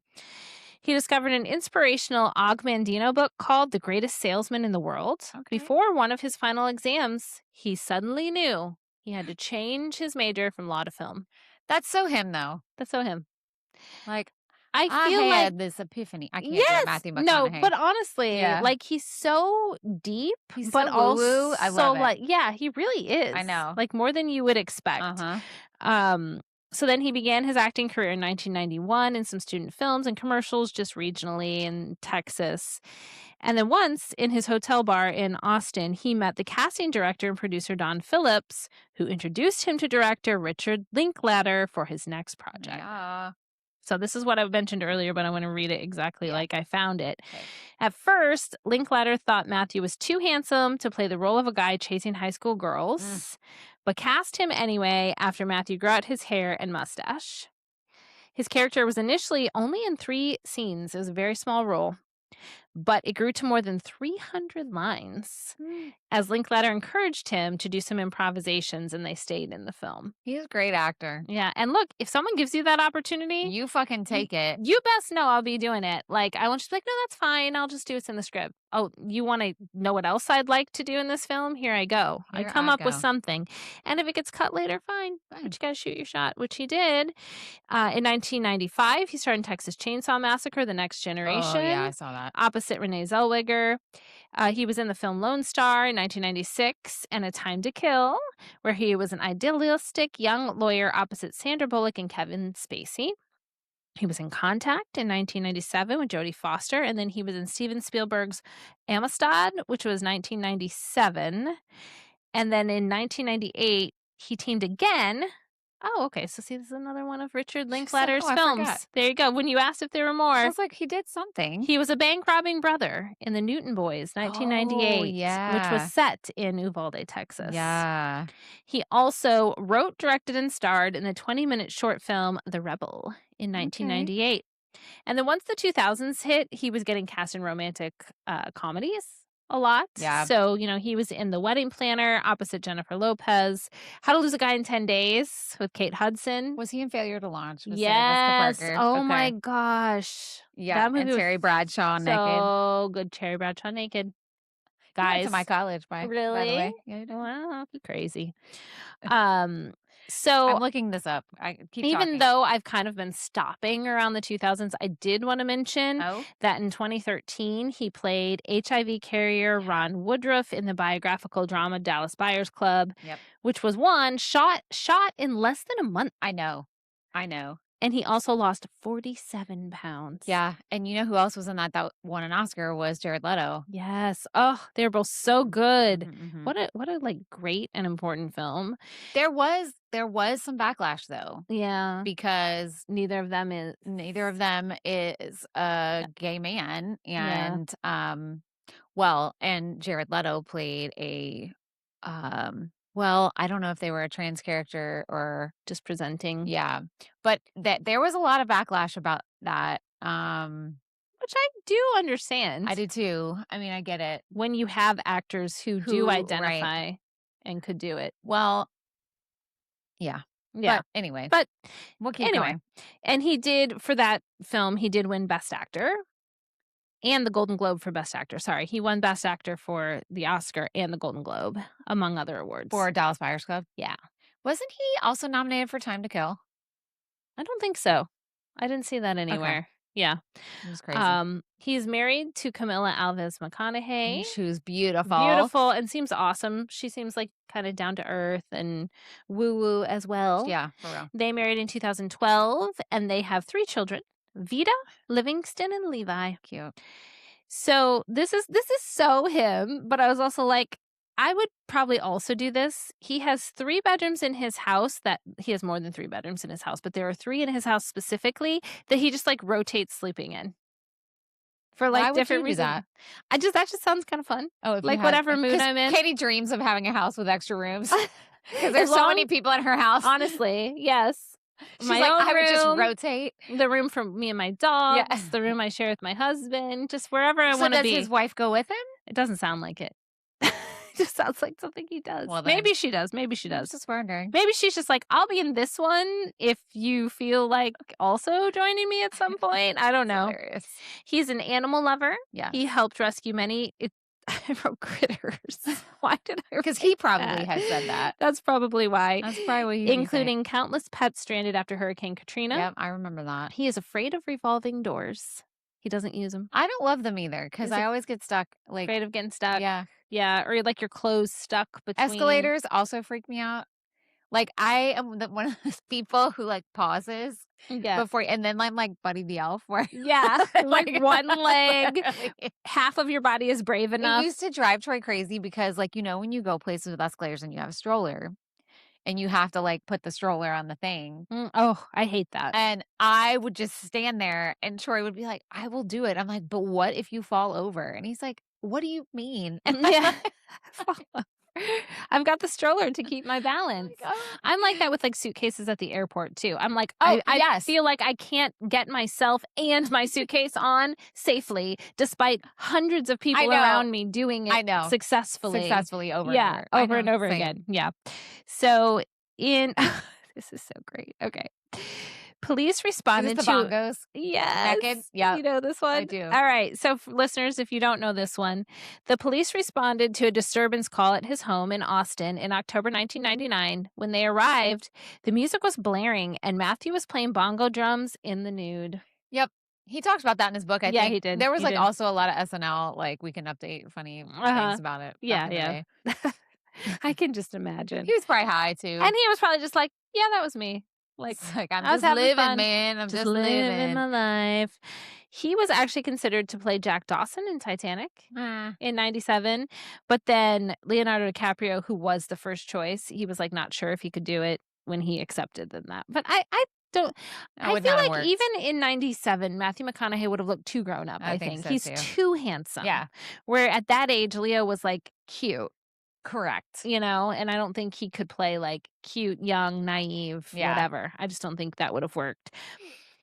He discovered an inspirational Og Mandino book called The Greatest Salesman in the World. Okay. Before one of his final exams, he suddenly knew he had to change his major from law to film. That's so him, though. That's so him. Like, I feel had this epiphany. I can't do Matthew McConaughey. No, but honestly, like he's so deep, he's but so also woo-woo. I love it. like, yeah, he really is. I know, like more than you would expect. So then he began his acting career in 1991 in some student films and commercials, just regionally in Texas. And then once in his hotel bar in Austin, he met the casting director and producer Don Phillips, who introduced him to director Richard Linklater for his next project. Yeah. So this is what I mentioned earlier, but I want to read it exactly like I found it. Okay. At first, Linklater thought Matthew was too handsome to play the role of a guy chasing high school girls, but cast him anyway after Matthew grew out his hair and mustache. His character was initially only in 3 scenes. It was a very small role, but it grew to more than 300 lines as Linklater encouraged him to do some improvisations, and they stayed in the film. He's a great actor. Yeah, and look, if someone gives you that opportunity, you fucking take it. You best know I'll be doing it. Like, I want you to be like, no, that's fine. I'll just do what's in the script. Oh, you want to know what else I'd like to do in this film? Here I go. I come up with something. And if it gets cut later, fine. But you got to shoot your shot, which he did. In 1995, he starred in Texas Chainsaw Massacre, The Next Generation. Oh, yeah, I saw that. Opposite Renee Zellweger. He was in the film Lone Star in 1996 and A Time to Kill, where he was an idealistic young lawyer opposite Sandra Bullock and Kevin Spacey. He was in Contact in 1997 with Jodie Foster, and then he was in Steven Spielberg's Amistad, which was 1997. And then in 1998, he teamed again. Oh, okay. So see, this is another one of Richard Linklater's films. There you go. When you asked if there were more. I was like, he did something. He was a bank-robbing brother in The Newton Boys, 1998, which was set in Uvalde, Texas. Yeah. He also wrote, directed, and starred in the 20-minute short film The Rebel in 1998. And then once the 2000s hit, he was getting cast in romantic comedies a lot. Yeah. So, he was in The Wedding Planner opposite Jennifer Lopez. How to Lose a Guy in 10 Days with Kate Hudson. Was he in Failure to Launch? Yes. Oh my gosh. Yeah. And Terry Bradshaw naked. So good. Terry Bradshaw naked. Guys. Went to my college, by the way. Yeah, wow, crazy. So I'm looking this up. I keep even talking. though I've kind of been stopping around the 2000s, I did want to mention that in 2013, he played HIV carrier Ron Woodruff in the biographical drama Dallas Buyers Club, which was shot in less than a month. I know. And he also lost 47 pounds. Yeah. And you know who else was in that won an Oscar was Jared Leto. Yes. Oh, they're both so good. What a like great and important film. There was some backlash though. Yeah. Because neither of them is a gay man. And and Jared Leto played a well, I don't know if they were a trans character or just presenting. Yeah. But there was a lot of backlash about that. Which I do understand. I do too. I mean, I get it. When you have actors who do identify and could do it. Well, yeah. But anyway. We'll keep going. And he did, for that film, he did win Best Actor. And the Golden Globe for Best Actor. Sorry, he won Best Actor for the Oscar and the Golden Globe, among other awards. For Dallas Buyers Club? Yeah. Wasn't he also nominated for Time to Kill? I don't think so. I didn't see that anywhere. Okay. Yeah. It was crazy. He's married to Camilla Alves McConaughey. She was beautiful. Beautiful and seems awesome. She seems like kind of down to earth and woo-woo as well. Yeah, for real. They married in 2012 and they have 3 children. Vita, Livingston, and Levi. Cute. So this is so him, but I was also like, I would probably also do this. He has 3 bedrooms in hhis house he has more than 3 bedrooms in his house, but there are 3 in his house specifically that he just like rotates sleeping in. For like different reasons. That just sounds kind of fun. Oh, like whatever mood I'm in. Katie dreams of having a house with extra rooms. Because there's so many people in her house. Honestly, yes. She's my like, own I would just rotate. The room for me and my dogs. Yeah. The room I share with my husband. Just wherever I want to be. Does his wife go with him? It doesn't sound like it. It just sounds like something he does. Well, maybe she does. Maybe she does. I was just wondering. Maybe she's just like, I'll be in this one if you feel like also joining me at some point. I don't know. Hilarious. He's an animal lover. Yeah. He helped rescue many. I wrote critters. Why did I? Because he probably has said that. That's probably why. That's probably what he including countless pets stranded after Hurricane Katrina. Yep, I remember that. He is afraid of revolving doors. He doesn't use them. I don't love them either because I always get stuck. Like afraid of getting stuck. Yeah, yeah, or like your clothes stuck between. Escalators also freak me out. Like I am one of those people who like pauses before, and then I'm like Buddy the Elf, where like one leg, half of your body is brave enough. It used to drive Troy crazy because, like, when you go places with escalators and you have a stroller, and you have to like put the stroller on the thing. Oh, I hate that. And I would just stand there, and Troy would be like, "I will do it." I'm like, "But what if you fall over?" And he's like, "What do you mean?" And I've got the stroller to keep my balance. I'm like that with like suitcases at the airport too. I'm like, I feel like I can't get myself and my suitcase on safely despite hundreds of people around me doing it successfully over and over again. Yeah. So this is so great. Okay. Police responded to bongos. Yes. Naked? Yeah. You know this one? I do. All right. So listeners, if you don't know this one, the police responded to a disturbance call at his home in Austin in October 1999. When they arrived, the music was blaring and Matthew was playing bongo drums in the nude. Yep. He talked about that in his book, I think. Yeah, he did. There was also a lot of SNL, like, we can update funny things about it. Yeah. I can just imagine. He was probably high, too. And he was probably just like, yeah, that was me. Like I'm just living, fun. Man. I'm just living my life. He was actually considered to play Jack Dawson in Titanic in 97. But then Leonardo DiCaprio, who was the first choice, he was like not sure if he could do it when he accepted that. But I feel like even in 97, Matthew McConaughey would have looked too grown up, I think. So He's too handsome. Yeah. Where at that age, Leo was like cute. Correct. And I don't think he could play like cute, young, naive, whatever. I just don't think that would have worked.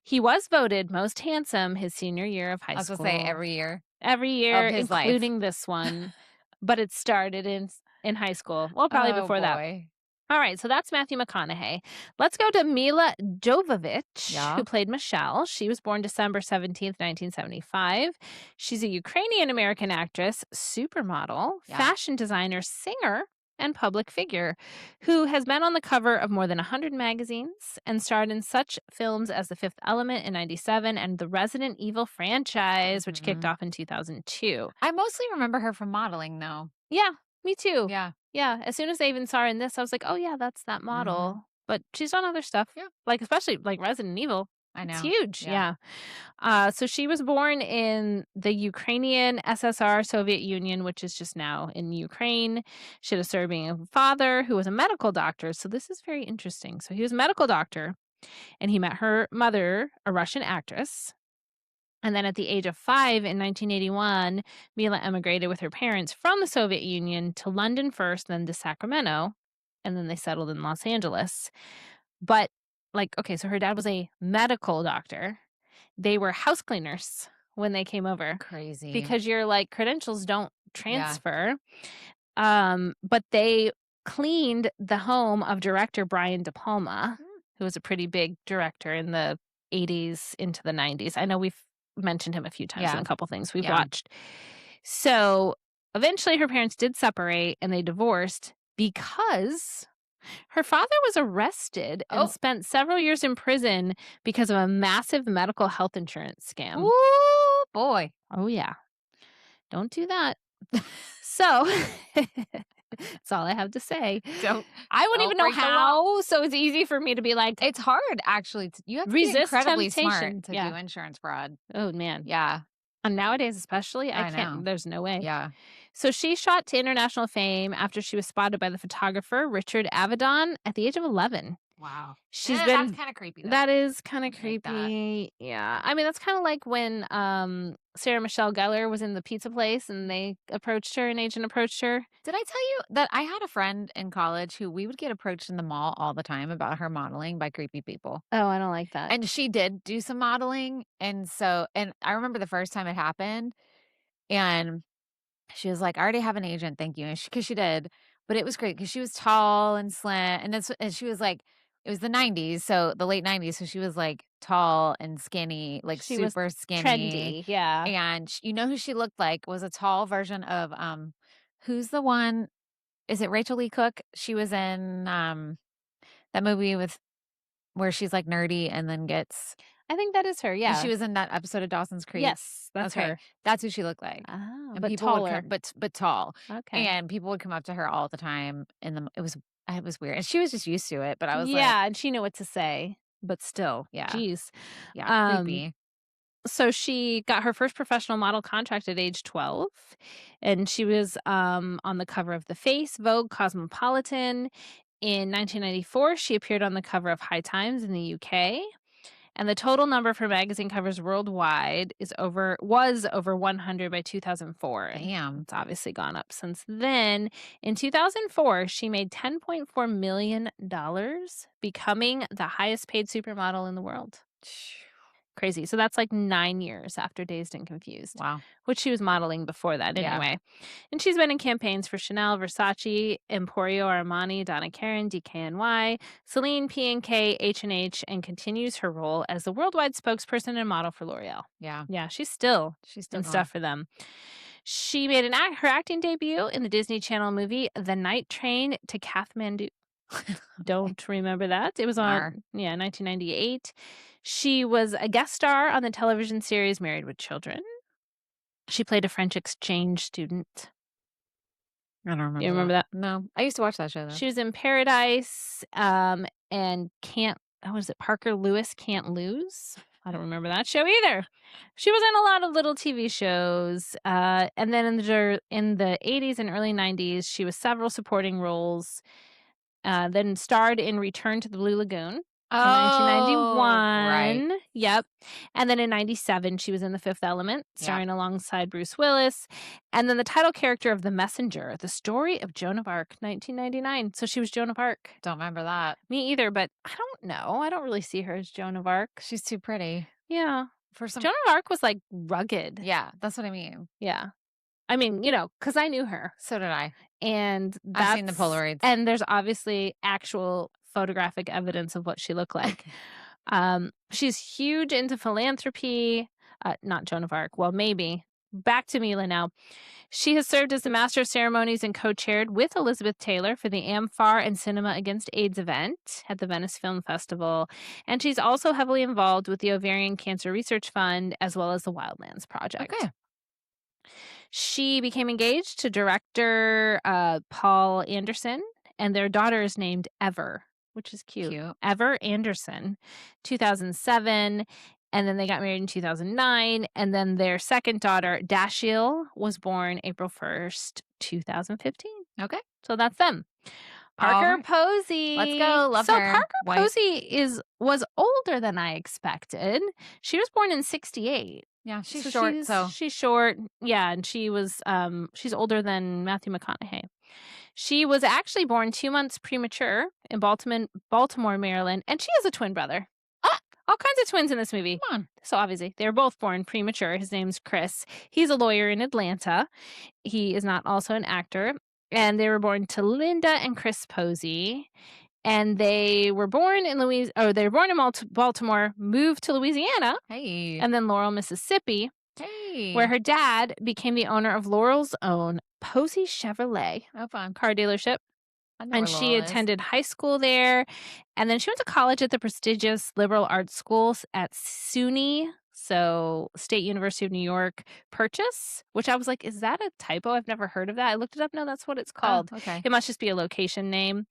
He was voted most handsome his senior year of high school. I was going to say every year. Every year, of his including life. This one. But it started in high school. Well, probably before that. All right, so that's Matthew McConaughey. Let's go to Milla Jovovich, who played Michelle. She was born December 17th, 1975. She's a Ukrainian-American actress, supermodel, fashion designer, singer, and public figure who has been on the cover of more than 100 magazines and starred in such films as The Fifth Element in 97 and the Resident Evil franchise, which kicked off in 2002. I mostly remember her from modeling, though. Yeah, me too. Yeah. Yeah, as soon as I even saw her in this, I was like, "Oh yeah, that's that model." But she's done other stuff. Yeah. Like especially like Resident Evil. I know. It's huge. Yeah. So she was born in the Ukrainian SSR Soviet Union, which is just now in Ukraine. She had a Serbian father who was a medical doctor. So this is very interesting. So he was a medical doctor and he met her mother, a Russian actress. And then at the age of 5 in 1981, Mila emigrated with her parents from the Soviet Union to London first, then to Sacramento, and then they settled in Los Angeles. But, like, okay, so her dad was a medical doctor. They were house cleaners when they came over Crazy. because your, like, credentials don't transfer. But they cleaned the home of director Brian De Palma, who was a pretty big director in the 80s into the 90s. I know we've mentioned him a few times in a couple things we've watched. So eventually her parents did separate and they divorced because her father was arrested and spent several years in prison because of a massive medical health insurance scam. Ooh, boy. Oh, yeah. Don't do that. So that's all I have to say. I wouldn't even know break the law. how, so it's easy for me to be like, It's hard, actually. You have to be Resist incredibly temptation. smart to Yeah. do insurance fraud. oh, man. Yeah. And nowadays, especially, I I can't. know. There's no way. Yeah. So she shot to international fame after she was spotted by the photographer Richard Avedon at the age of 11. Wow. She's That's kind of creepy, though. That is kind of Like that. creepy. Yeah. I mean, that's kind of like when Sarah Michelle Gellar was in the pizza place and they approached her, an agent approached her. Did I tell you that I had a friend in college who we would get approached in the mall all the time about her modeling by creepy people? Oh, I don't like that. And she did do some modeling. And I remember the first time it happened. And she was like, I already have an agent. Thank you. Because she did. But it was great because she was tall and slim. And she was like, it was the 90s. So the late 90s. So she was like tall and skinny, like She was super skinny. trendy. Yeah. And you know who she looked like was a tall version of, who's the one? Is it Rachel Lee Cook? She was in that movie where she's like nerdy and then gets. I think that is her. And Yeah. she was in that episode of Dawson's Creek. Yes, that's her. That's who she looked like. Oh, And but people would taller. but tall. Okay. And people would come up to her all the time. And it was weird. And she was just used to it. But I was like, Yeah, and she knew what to say. But still. Yeah. Jeez. yeah, creepy. So she got her first professional model contract at age 12, and she was on the cover of The Face, Vogue, Cosmopolitan. In 1994, she appeared on the cover of High Times in the UK, and the total number for magazine covers worldwide was over 100 by 2004. Damn. It's obviously gone up since then. In 2004, she made $10.4 million, becoming the highest paid supermodel in the world. Crazy. So that's like 9 years after Dazed and Confused. Wow. Which she was modeling before that anyway. And she's been in campaigns for Chanel, Versace, Emporio Armani, Donna Karan, DKNY, Celine, P&K, H&H, and continues her role as the worldwide spokesperson and model for L'Oreal. Yeah. Yeah, she's still in stuff for them. She made her acting debut in the Disney Channel movie The Night Train to Kathmandu. Don't remember that. It was on 1998. She was a guest star on the television series Married with Children. She played a French exchange student. I don't remember. You remember that? No. I used to watch that show, though. She was in Paradise and Parker Lewis Can't Lose. I don't remember that show either. She was in a lot of little TV shows. And then in the 80s and early 90s, she was several supporting roles. Then starred in Return to the Blue Lagoon in 1991. Right. Yep. And then in 97, she was in The Fifth Element, starring alongside Bruce Willis. And then the title character of The Messenger, The Story of Joan of Arc, 1999. So she was Joan of Arc. Don't remember that. Me either, but I don't know. I don't really see her as Joan of Arc. She's too pretty. Yeah. Joan of Arc was like rugged. Yeah, that's what I mean. Yeah. I mean, because I knew her. So did I. And I've seen the Polaroids. And there's obviously actual photographic evidence of what she looked like. She's huge into philanthropy. Not Joan of Arc. Well, maybe. back to Mila now. She has served as the Master of Ceremonies and co-chaired with Elizabeth Taylor for the AmFAR and Cinema Against AIDS event at the Venice Film Festival. And she's also heavily involved with the Ovarian Cancer Research Fund as well as the Wildlands Project. Okay. She became engaged to director Paul Anderson, and their daughter is named Ever, which is cute. Ever Anderson, 2007. And then they got married in 2009. And then their second daughter, Dashiell, was born April 1st, 2015. Okay. So that's them. Parker Posey. Let's go. Love her. So Parker Posey was older than I expected. She was born in 68. Yeah, she's short. She's short. Yeah, and she was she's older than Matthew McConaughey. She was actually born 2 months premature in Baltimore, Maryland, and she has a twin brother. All kinds of twins in this movie. Come on. So obviously, they were both born premature. His name's Chris. He's a lawyer in Atlanta. He is not also an actor. And they were born to Linda and Chris Posey. And they were born in Baltimore, moved to Louisiana. Hey. And then Laurel, Mississippi. Hey. Where her dad became the owner of Laurel's own Posey Chevrolet car dealership. And she attended high school there. And then she went to college at the prestigious liberal arts schools at SUNY, so State University of New York, Purchase, which I was like, is that a typo? I've never heard of that. I looked it up. No, that's what it's called. Oh, okay. It must just be a location name.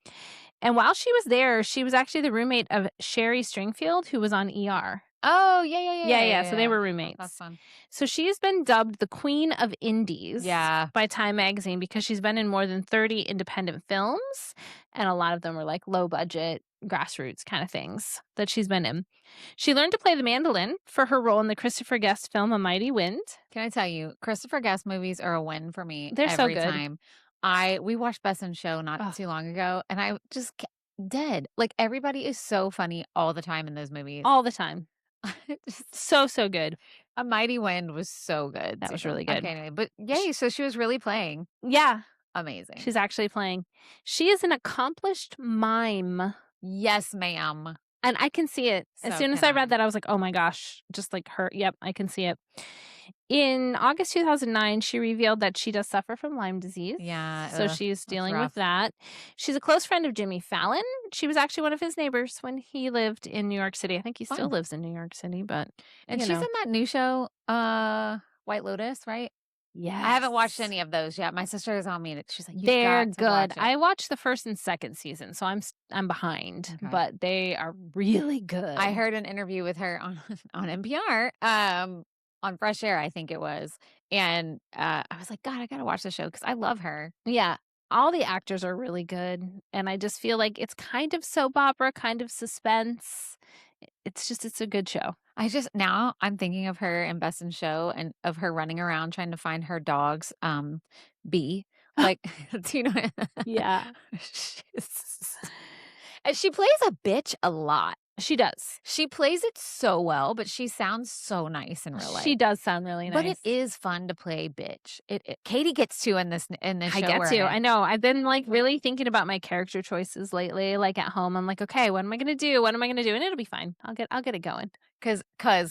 And while she was there, she was actually the roommate of Sherry Stringfield, who was on ER. Oh, yeah. So they were roommates. That's fun. So she has been dubbed the Queen of Indies by Time Magazine because she's been in more than 30 independent films, and a lot of them were like low budget, grassroots kind of things that she's been in. She learned to play the mandolin for her role in the Christopher Guest film A Mighty Wind. Can I tell you, Christopher Guest movies are a win for me. They're every so good. time. We watched Best in Show not too long ago, and I just dead. Like, everybody is so funny all the time in those movies. All the time. So good. A Mighty Wind was so good. That was really good. Okay, anyway, but yay, so she was really playing. Yeah. Amazing. She's actually playing. She is an accomplished mime. Yes, ma'am. And I can see it. So as soon as I read that, I was like, oh my gosh, just like her. Yep, I can see it. In August 2009, she revealed that she does suffer from Lyme disease. Yeah. So she's dealing with that. She's a close friend of Jimmy Fallon. She was actually one of his neighbors when he lived in New York City. I think he still lives in New York City, but and she's in that new show, White Lotus, right? Yeah. I haven't watched any of those yet. My sister is on me. She's like, they're good. Watch I watched the first and second season, so I'm behind, but they are really good. I heard an interview with her on NPR, on Fresh Air, I think it was, and I was like, God, I gotta watch the show because I love her. Yeah. All the actors are really good, and I just feel like it's kind of soap opera, kind of suspense. It's a good show. Now I'm thinking of her in Best in Show and of her running around trying to find her dog's bee. Like, do you know? Yeah. And she plays a bitch a lot. She does. She plays it so well, but she sounds so nice in real life. She does sound really nice. But it is fun to play bitch. Katie gets to in this show. I get to. I know. I've been like really thinking about my character choices lately. Like at home, I'm like, okay, what am I gonna do? What am I gonna do? And it'll be fine. I'll get it going. Cause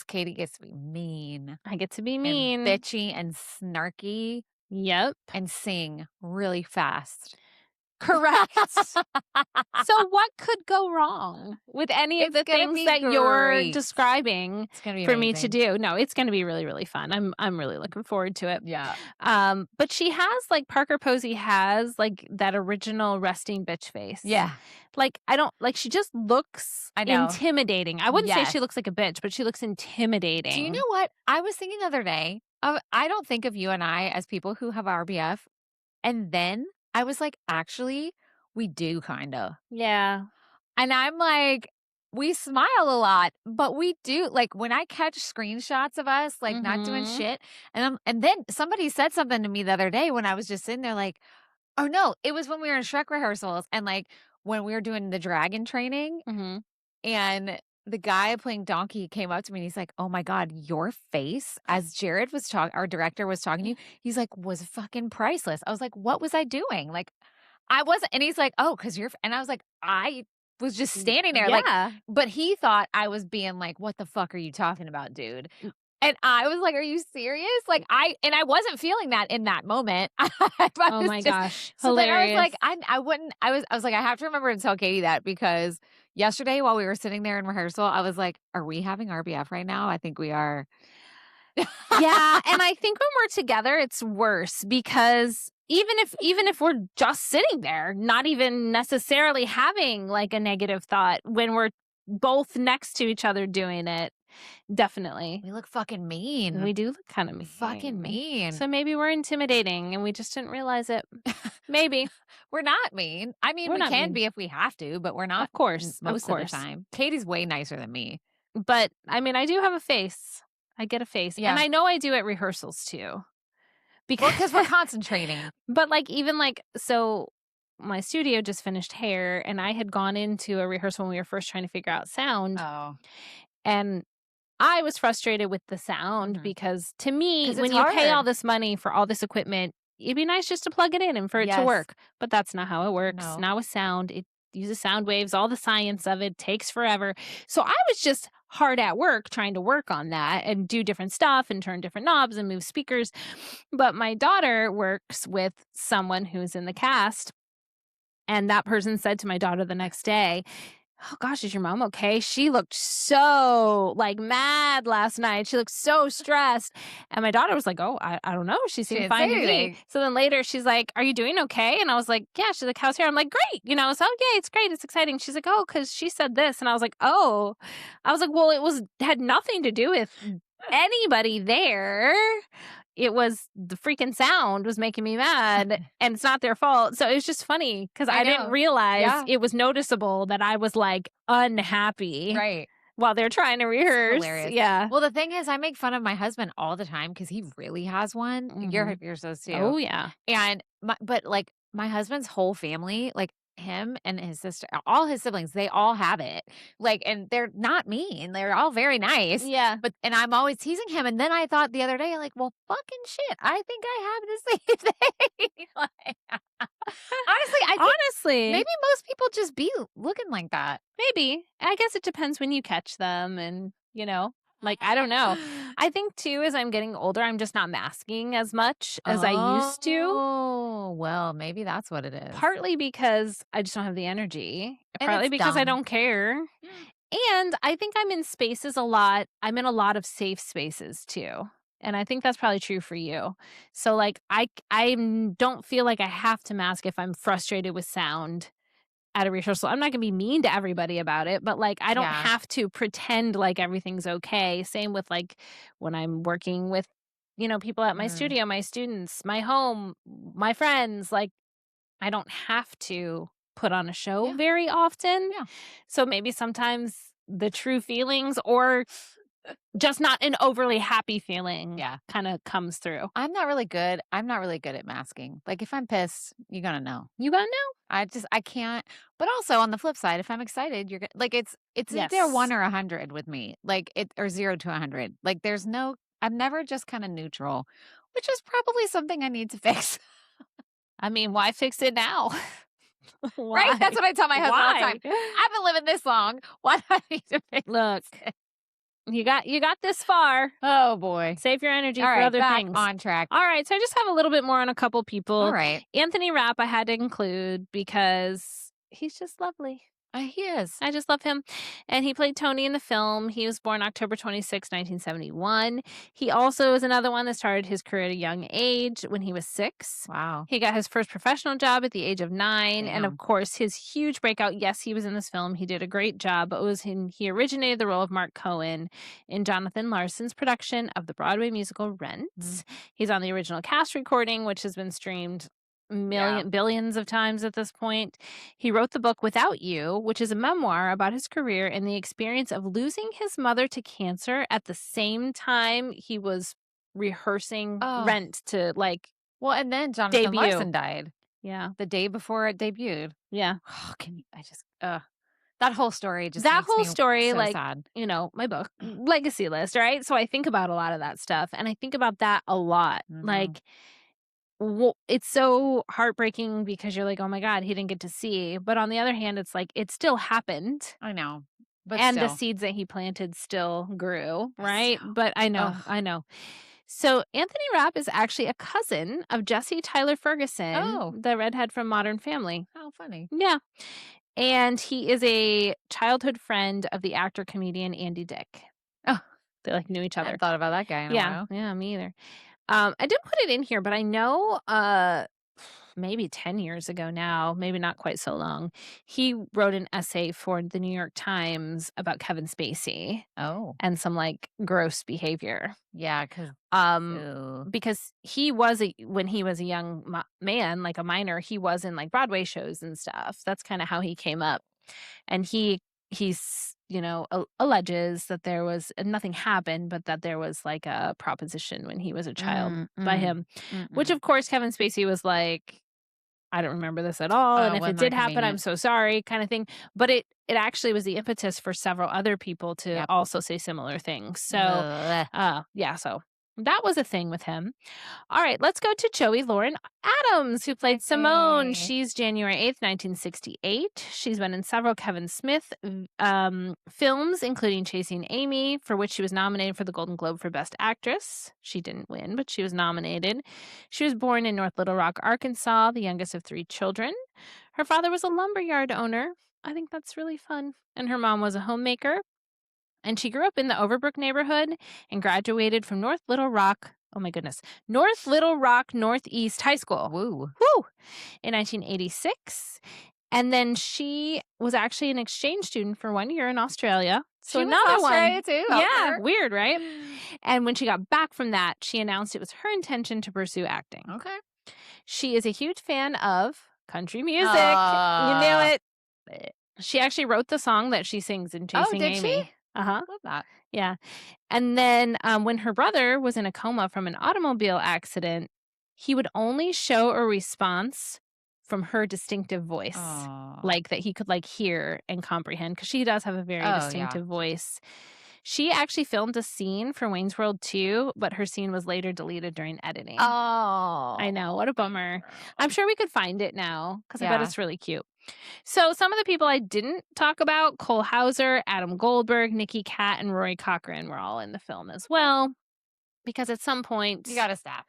Katie gets to be mean. I get to be mean, and bitchy, and snarky. Yep. And sing really fast. Correct. So what could go wrong with any of the things that you're describing for me to do? No, it's going to be really, really fun. I'm really looking forward to it. Yeah. But she has Parker Posey has that original resting bitch face. Yeah. She just looks intimidating. I wouldn't say she looks like a bitch, but she looks intimidating. Do you know what? I was thinking the other day, I don't think of you and I as people who have RBF. And then I was like, actually, we do kind of. Yeah. And I'm like, we smile a lot, but we do. Like, when I catch screenshots of us, not doing shit. And then somebody said something to me the other day when I was just sitting there like, oh no, it was when we were in Shrek rehearsals and when we were doing the dragon training and the guy playing Donkey came up to me and he's like, oh my God, your face, as Jared was our director was talking to you, he's like, was fucking priceless. I was like, what was I doing? I wasn't, and he's like, oh, because and I was like, I was just standing there. Yeah. But he thought I was being like, what the fuck are you talking about, dude? And I was like, "Are you serious?" Like, I wasn't feeling that in that moment. I Oh was my just gosh. so then I was Hilarious. like, I wouldn't I was like, I have to remember to tell Katie that because yesterday while we were sitting there in rehearsal, I was like, "Are we having RBF right now? I think we are." Yeah, and I think when we're together, it's worse because even if we're just sitting there, not even necessarily having like a negative thought, when we're both next to each other doing it, definitely. We look fucking mean. We do look kind of mean. Fucking mean. So maybe we're intimidating and we just didn't realize it. Maybe. We're not mean. I mean, We're we not can mean. be if we have to, but we're not Of course. Of most of the course. time. Katie's way nicer than me. But I mean, I do have a face. I get a face. Yeah. And I know I do at rehearsals too. Because we're concentrating. But like even like so my studio just finished hair and I had gone into a rehearsal when we were first trying to figure out sound Oh. and I was frustrated with the sound Mhm. because to me 'Cause when it's you pay all hard. this money for all this equipment, it'd be nice just to plug it in and for it to Yes. work. But that's not how it works. No. Not with sound. It uses sound waves, all the science of it takes forever. So I was just hard at work trying to work on that and do different stuff and turn different knobs and move speakers. But my daughter works with someone who's in the cast. And that person said to my daughter the next day, "Oh gosh, is your mom okay? She looked so like mad last night. She looked so stressed." And my daughter was like, "Oh, I don't know. She seemed didn't fine say to me." anything. So then later she's like, "Are you doing okay?" And I was like, "Yeah." She's like, "How's hair?" I'm like, "Great." So, "Oh, yeah, it's great. It's exciting." She's like, "Oh, because she said this." And I was like, "Oh." I was like, "Well, had nothing to do with anybody there. It was the freaking sound was making me mad and it's not their fault." So it was just funny because I didn't know. realize Yeah. it was noticeable that I was like unhappy Right. while they're trying to rehearse. Hilarious. Yeah. Well, the thing is, I make fun of my husband all the time because he really has one. Mhm. You're so too. Oh, yeah. And but like my husband's whole family, like him and his sister, all his siblings, they all have it. Like, and they're not mean. They're all very nice. Yeah. But and I'm always teasing him. And then I thought the other day, like, well, fucking shit. I think I have the same thing. Like, honestly, I think Honestly, maybe most people just be looking like that. maybe. I guess it depends when you catch them and, like, I don't know. I think too, as I'm getting older, I'm just not masking as much as I used to. Oh, well, maybe that's what it is. Partly because I just don't have the energy, And partly it's because I dumb. don't care. And I think I'm in spaces a lot. I'm in a lot of safe spaces too. And I think that's probably true for you. So like don't feel like I have to mask if I'm frustrated with sound at a rehearsal. I'm not going to be mean to everybody about it, but like I don't Yeah. have to pretend like everything's okay. Same with like when I'm working with people at my studio, my students, my home, my friends, like I don't have to put on a show Yeah. very often. Yeah. So maybe sometimes the true feelings or just not an overly happy feeling kind of comes through. I'm not really good at masking. Like if I'm pissed, you're gonna know. You gotta know. I can't. But also on the flip side, if I'm excited, you're like it's either Yes. 1 or 100 with me. Like it or 0 to 100. Like there's no. I'm never just kind of neutral, which is probably something I need to fix. I mean, why fix it now? Right? That's what I tell my husband all the time. I've been living this long. Why do I need to fix Look, it? you got this far. Oh boy. Save your energy All for right, other back things. on track. All right, so I just have a little bit more on a couple people. All right. Anthony Rapp I had to include because he's just lovely. He is. I just love him. And he played Tony in the film. He was born October 26, 1971. He also is another one that started his career at a young age when he was 6. Wow. He got his first professional job at the age of 9. Damn. And of course, his huge breakout. Yes, he was in this film. He did a great job. But he originated the role of Mark Cohen in Jonathan Larson's production of the Broadway musical Rent. Mm-hmm. He's on the original cast recording, which has been streamed billions of times at this point. He wrote the book Without You, which is a memoir about his career and the experience of losing his mother to cancer at the same time he was rehearsing Rent to like well, and then Jonathan debut. Larson died. Yeah. The day before it debuted. Yeah. Oh, that whole story just that makes whole me story, so like, sad. My book, legacy list, right? So I think about a lot of that stuff and I think about that a lot. Mhm. Like, it's so heartbreaking because you're like, oh my God, he didn't get to see. But on the other hand, it's like, it still happened. I know. But and the still. seeds that he planted still grew, right? Still. But I know, Ugh. I know. So Anthony Rapp is actually a cousin of Jesse Tyler Ferguson, Oh. the redhead from Modern Family. How funny. Yeah. And he is a childhood friend of the actor comedian Andy Dick. Oh. They like knew each I other. hadn't thought about that guy in a while. Yeah, me either. I didn't put it in here, but I know maybe 10 years ago now, maybe not quite so long, he wrote an essay for the New York Times about Kevin Spacey Oh. and some like gross behavior. Yeah, because Because he was when he was a young man, like a minor, he was in like Broadway shows and stuff. That's kind of how he came up. And he's alleges that there was nothing happened, but that there was like a proposition when he was a child by him, which of course Kevin Spacey was like, I don't remember this at all, and if it did happen, I'm so sorry, kind of thing. But it actually was the impetus for several other people to also say similar things. So so that was a thing with him. All right, let's go to Joey Lauren Adams, who played Simone. She's January 8th, 1968. She's been in several Kevin Smith films, including Chasing Amy, for which she was nominated for the Golden Globe for Best Actress. She didn't win, but she was nominated. She was born in North Little Rock, Arkansas, the youngest of 3 children. Her father was a lumberyard owner. I think that's really fun. And her mom was a homemaker. And she grew up in the Overbrook neighborhood and graduated from North Little Rock Northeast High School. Woo. In 1986. And then she was actually an exchange student for 1 year in Australia. So she another was Australia one. too. Yeah, weird, right? And when she got back from that, she announced it was her intention to pursue acting. Okay. She is a huge fan of country music. You knew it. She actually wrote the song that she sings in Chasing Amy. She? Uh-huh. Love that. Yeah. And then when her brother was in a coma from an automobile accident, he would only show a response from her distinctive voice, like that he could like hear and comprehend, because she does have a very distinctive voice. She actually filmed a scene for Wayne's World 2, but her scene was later deleted during editing. Oh. I know. What a bummer. I'm sure we could find it now, because I bet it's really cute. So some of the people I didn't talk about, Cole Hauser, Adam Goldberg, Nikki Katt, and Rory Cochrane were all in the film as well, because at some point... You gotta stop.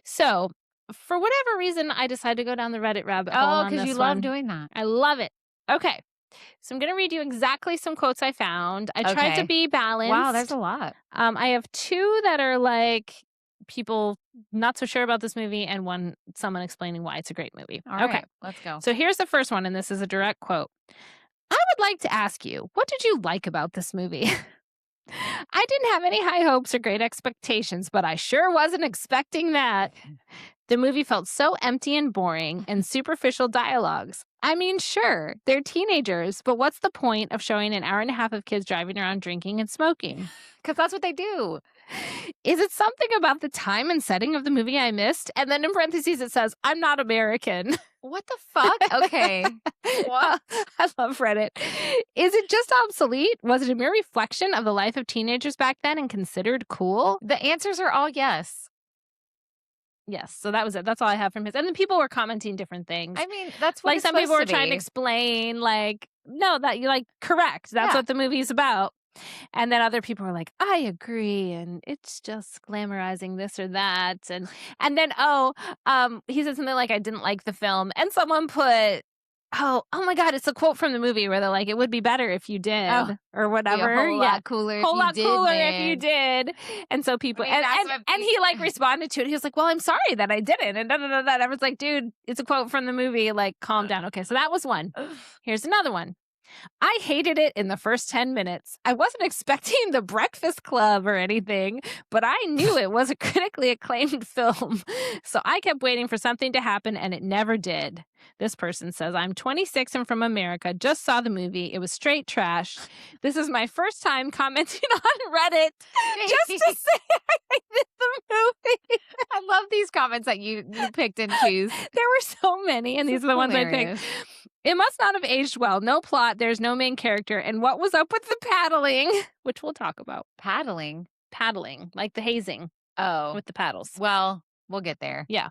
So, for whatever reason, I decided to go down the Reddit rabbit hole on this one. Oh, because you love doing that. I love it. Okay. So I'm going to read you exactly some quotes I found. I tried to be balanced. Wow, there's a lot. I have 2 that are like people not so sure about this movie, and someone explaining why it's a great movie. All right, let's go. So here's the first one, and this is a direct quote. I would like to ask you, what did you like about this movie? I didn't have any high hopes or great expectations, but I sure wasn't expecting that. The movie felt so empty and boring and superficial dialogues. I mean, sure, they're teenagers, but what's the point of showing an hour and a half of kids driving around drinking and smoking? Because that's what they do. Is it something about the time and setting of the movie I missed? And then in parentheses it says, I'm not American. What the fuck? Okay. What? I love Reddit. Is it just obsolete? Was it a mere reflection of the life of teenagers back then and considered cool? The answers are all yes. Yes, so that was it. That's all I have from his. And then people were commenting different things. I mean, that's what like it's some people were supposed to trying to be. explain, like, no, that you're like correct. That's what the movie's about. And then other people were like, I agree, and it's just glamorizing this or that. And then he said something like, I didn't like the film, and someone put, oh my God, it's a quote from the movie where they're like, it would be better if you did, or whatever. A whole lot cooler if you did. And so people, and he like responded to it. He was like, well, I'm sorry that I didn't. And I was like, dude, it's a quote from the movie. Like, calm down. Okay, so that was one. Here's another one. I hated it in the first 10 minutes. I wasn't expecting The Breakfast Club or anything, but I knew it was a critically acclaimed film. So I kept waiting for something to happen, and it never did. This person says, I'm 26 and from America, just saw the movie. It was straight trash. This is my first time commenting on Reddit just to say I hated the movie. I love these comments that you picked and choose. There were so many, and these are the ones I picked. It must not have aged well. No plot. There's no main character. And what was up with the paddling, which we'll talk about. Paddling? Paddling, like the hazing. Oh. With the paddles. Well, we'll get there. Yeah.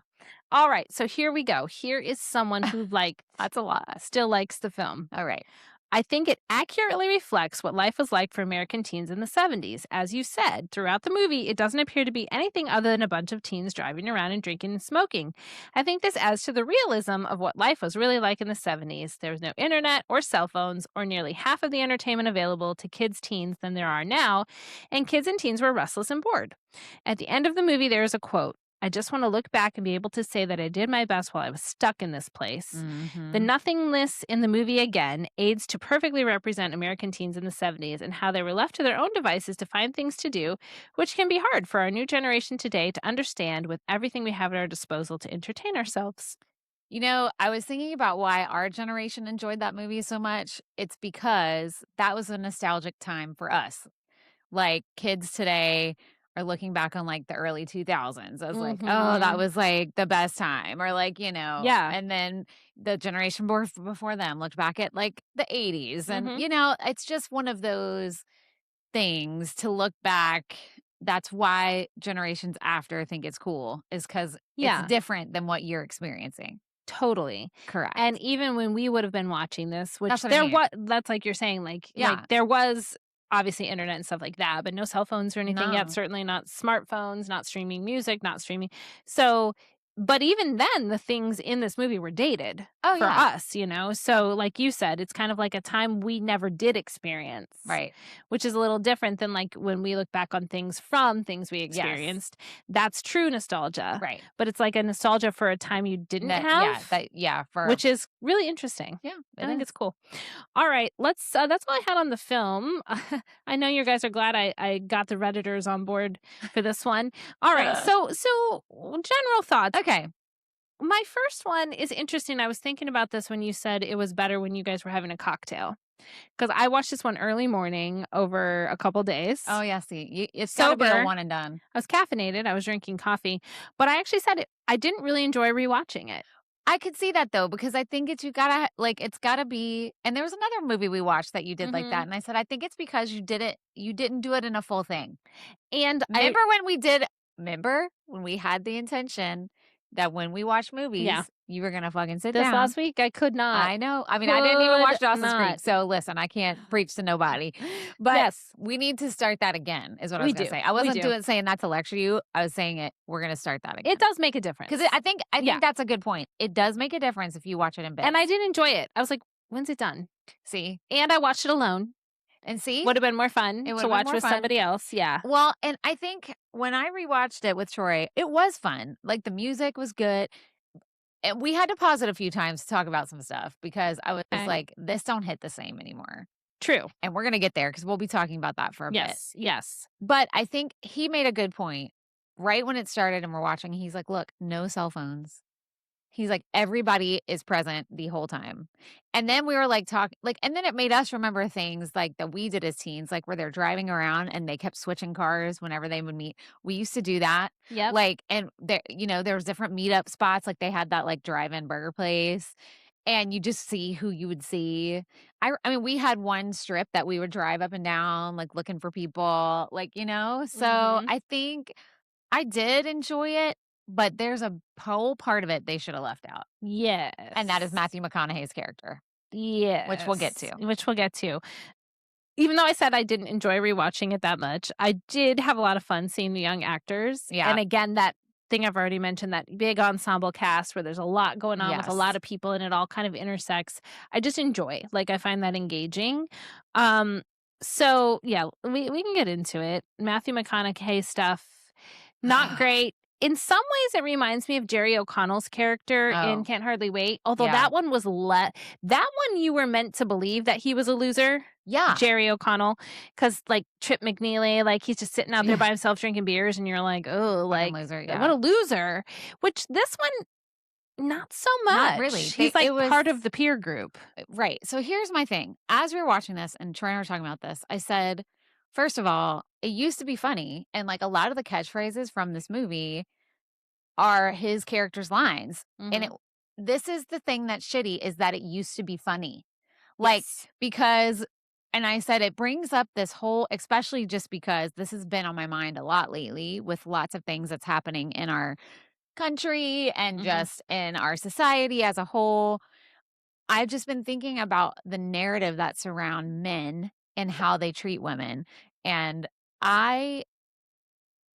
All right. So here we go. Here is someone who, like, that's a lot. Still likes the film. All right. I think it accurately reflects what life was like for American teens in the 70s. As you said, throughout the movie, it doesn't appear to be anything other than a bunch of teens driving around and drinking and smoking. I think this adds to the realism of what life was really like in the 70s. There was no internet or cell phones or nearly half of the entertainment available to kids' teens than there are now, and kids and teens were restless and bored. At the end of the movie, there is a quote. I just want to look back and be able to say that I did my best while I was stuck in this place. The Mhm. nothingness in the movie again aids to perfectly represent American teens in the 70s and how they were left to their own devices to find things to do, which can be hard for our new generation today to understand with everything we have at our disposal to entertain ourselves. You know, I was thinking about why our generation enjoyed that movie so much. It's because that was a nostalgic time for us. Like, kids today are looking back on, like, the early 2000s as, like, "Oh, that Mhm. was, like, the best time," or, like, Yeah. and then the generation before them looked back at, like, the '80s, and, Mhm. it's just one of those things to look back. That's why generations after think it's cool, is because it's Yeah. different than what you're experiencing. Totally. And Correct. even when we would have been watching this, That's which what I mean. that's like you're saying, like Yeah. there was obviously internet and stuff like that, but no cell phones or anything yet, No. certainly not smartphones, not streaming music, not streaming. So, but even then, the things in this movie were dated Oh, for yeah. us, So, like you said, it's kind of like a time we never did experience, Right. which is a little different than like when we look back on things from things we Yes. experienced. That's true nostalgia, Right. but it's like a nostalgia for a time you didn't That yeah, have, for which is really interesting. yeah, I it think is. it's cool. All right, that's all I had on the film. I know you guys are glad I got the Redditors on board for this one. All right, so general thoughts. Okay. My first one is interesting. I was thinking about this when you said it was better when you guys were having a cocktail. Because I watched this one early morning over a couple Oh, days. yeah, see, it's gotta be a Sober. one and done. I was caffeinated. I was drinking coffee. But I actually said I didn't really enjoy rewatching it. I could see that though, because I think it's you gotta like, it's gotta be and there was another movie we watched that you did like Hmm. that, and I said, "I think it's because you didn't do it in a full thing." And I, Remember when remember when we had the intention that when we watch yeah, movies, you were gonna fucking sit this down. last week I could not. I know. I mean, I didn't even Could watch Dawson's not. Creek, so listen, I can't preach to nobody. But Yes, we need to start that again, is what I we was gonna do. say. I We wasn't do. doing saying that to lecture you. I was saying we're gonna start that It again. does make a Because difference. I Yeah. think that's a good point. It does make a difference if you watch it in bits. And I did enjoy it. I was like, when's it done? See? And I watched it alone. And see? Would have been more fun It would to have been watch more with fun. somebody else. Yeah. Well, and I think when I rewatched it with Troy, it was fun. Like, the music was good. And we had to pause it a few times to talk about some stuff because I was Okay. like, this don't hit the same anymore. True. And we're gonna get there because we'll be talking about that for a bit. Yes. Yes. But I think he made a good point. Right when it started and we're watching, he's like, "Look, no cell phones." He's like, "Everybody is present the whole time." And then we were like and then it made us remember things like that we did as teens, like where they're driving around and they kept switching cars whenever they would meet. We used to do that. Yep. Like, and there was different meetup spots. Like they had that like drive-in burger place. And you just see who you would see. I mean, we had one strip that we would drive up and down, like, looking for people, like, So, Hmm. I think I did enjoy it, but there's a whole part of it they should have left out, and that is Yes. Matthew McConaughey's character, which we'll get Yes. to. Which we'll get to. Even though I said I didn't enjoy rewatching it that much, I did have a lot of fun seeing the young actors. Yeah. And again, that thing I've already mentioned, that big ensemble cast where there's a lot going on with a lot Yes. of people and it all kind of intersects. I just enjoy. Like I find that engaging. Um, so yeah, we can get into it. Matthew McConaughey stuff, not great. In some ways, it reminds me of Jerry O'Connell's character in Oh, Can't Hardly Wait. Although yeah. that one was that one you were meant to believe that he was a loser. Yeah. Jerry O'Connell, because like Trip McNeely, like he's just sitting out there Yeah. by himself drinking beers, and you're like, oh, Fucking like loser, what yeah. a loser. Which this one, not so much. Not really. He's like part of the peer group. Right. So here's my thing. As we were watching this and Troy and I were talking about this, I said, first of all, it used to be funny. And like a lot of the catchphrases from this movie are his character's lines. And Mhm. this is the thing that's shitty is that it used to be funny. Like, Yes. because, and I said it brings up this whole, especially just because this has been on my mind a lot lately with lots of things that's happening in our country and Mhm. just in our society as a whole. I've just been thinking about the narrative that surround men and how they treat women. And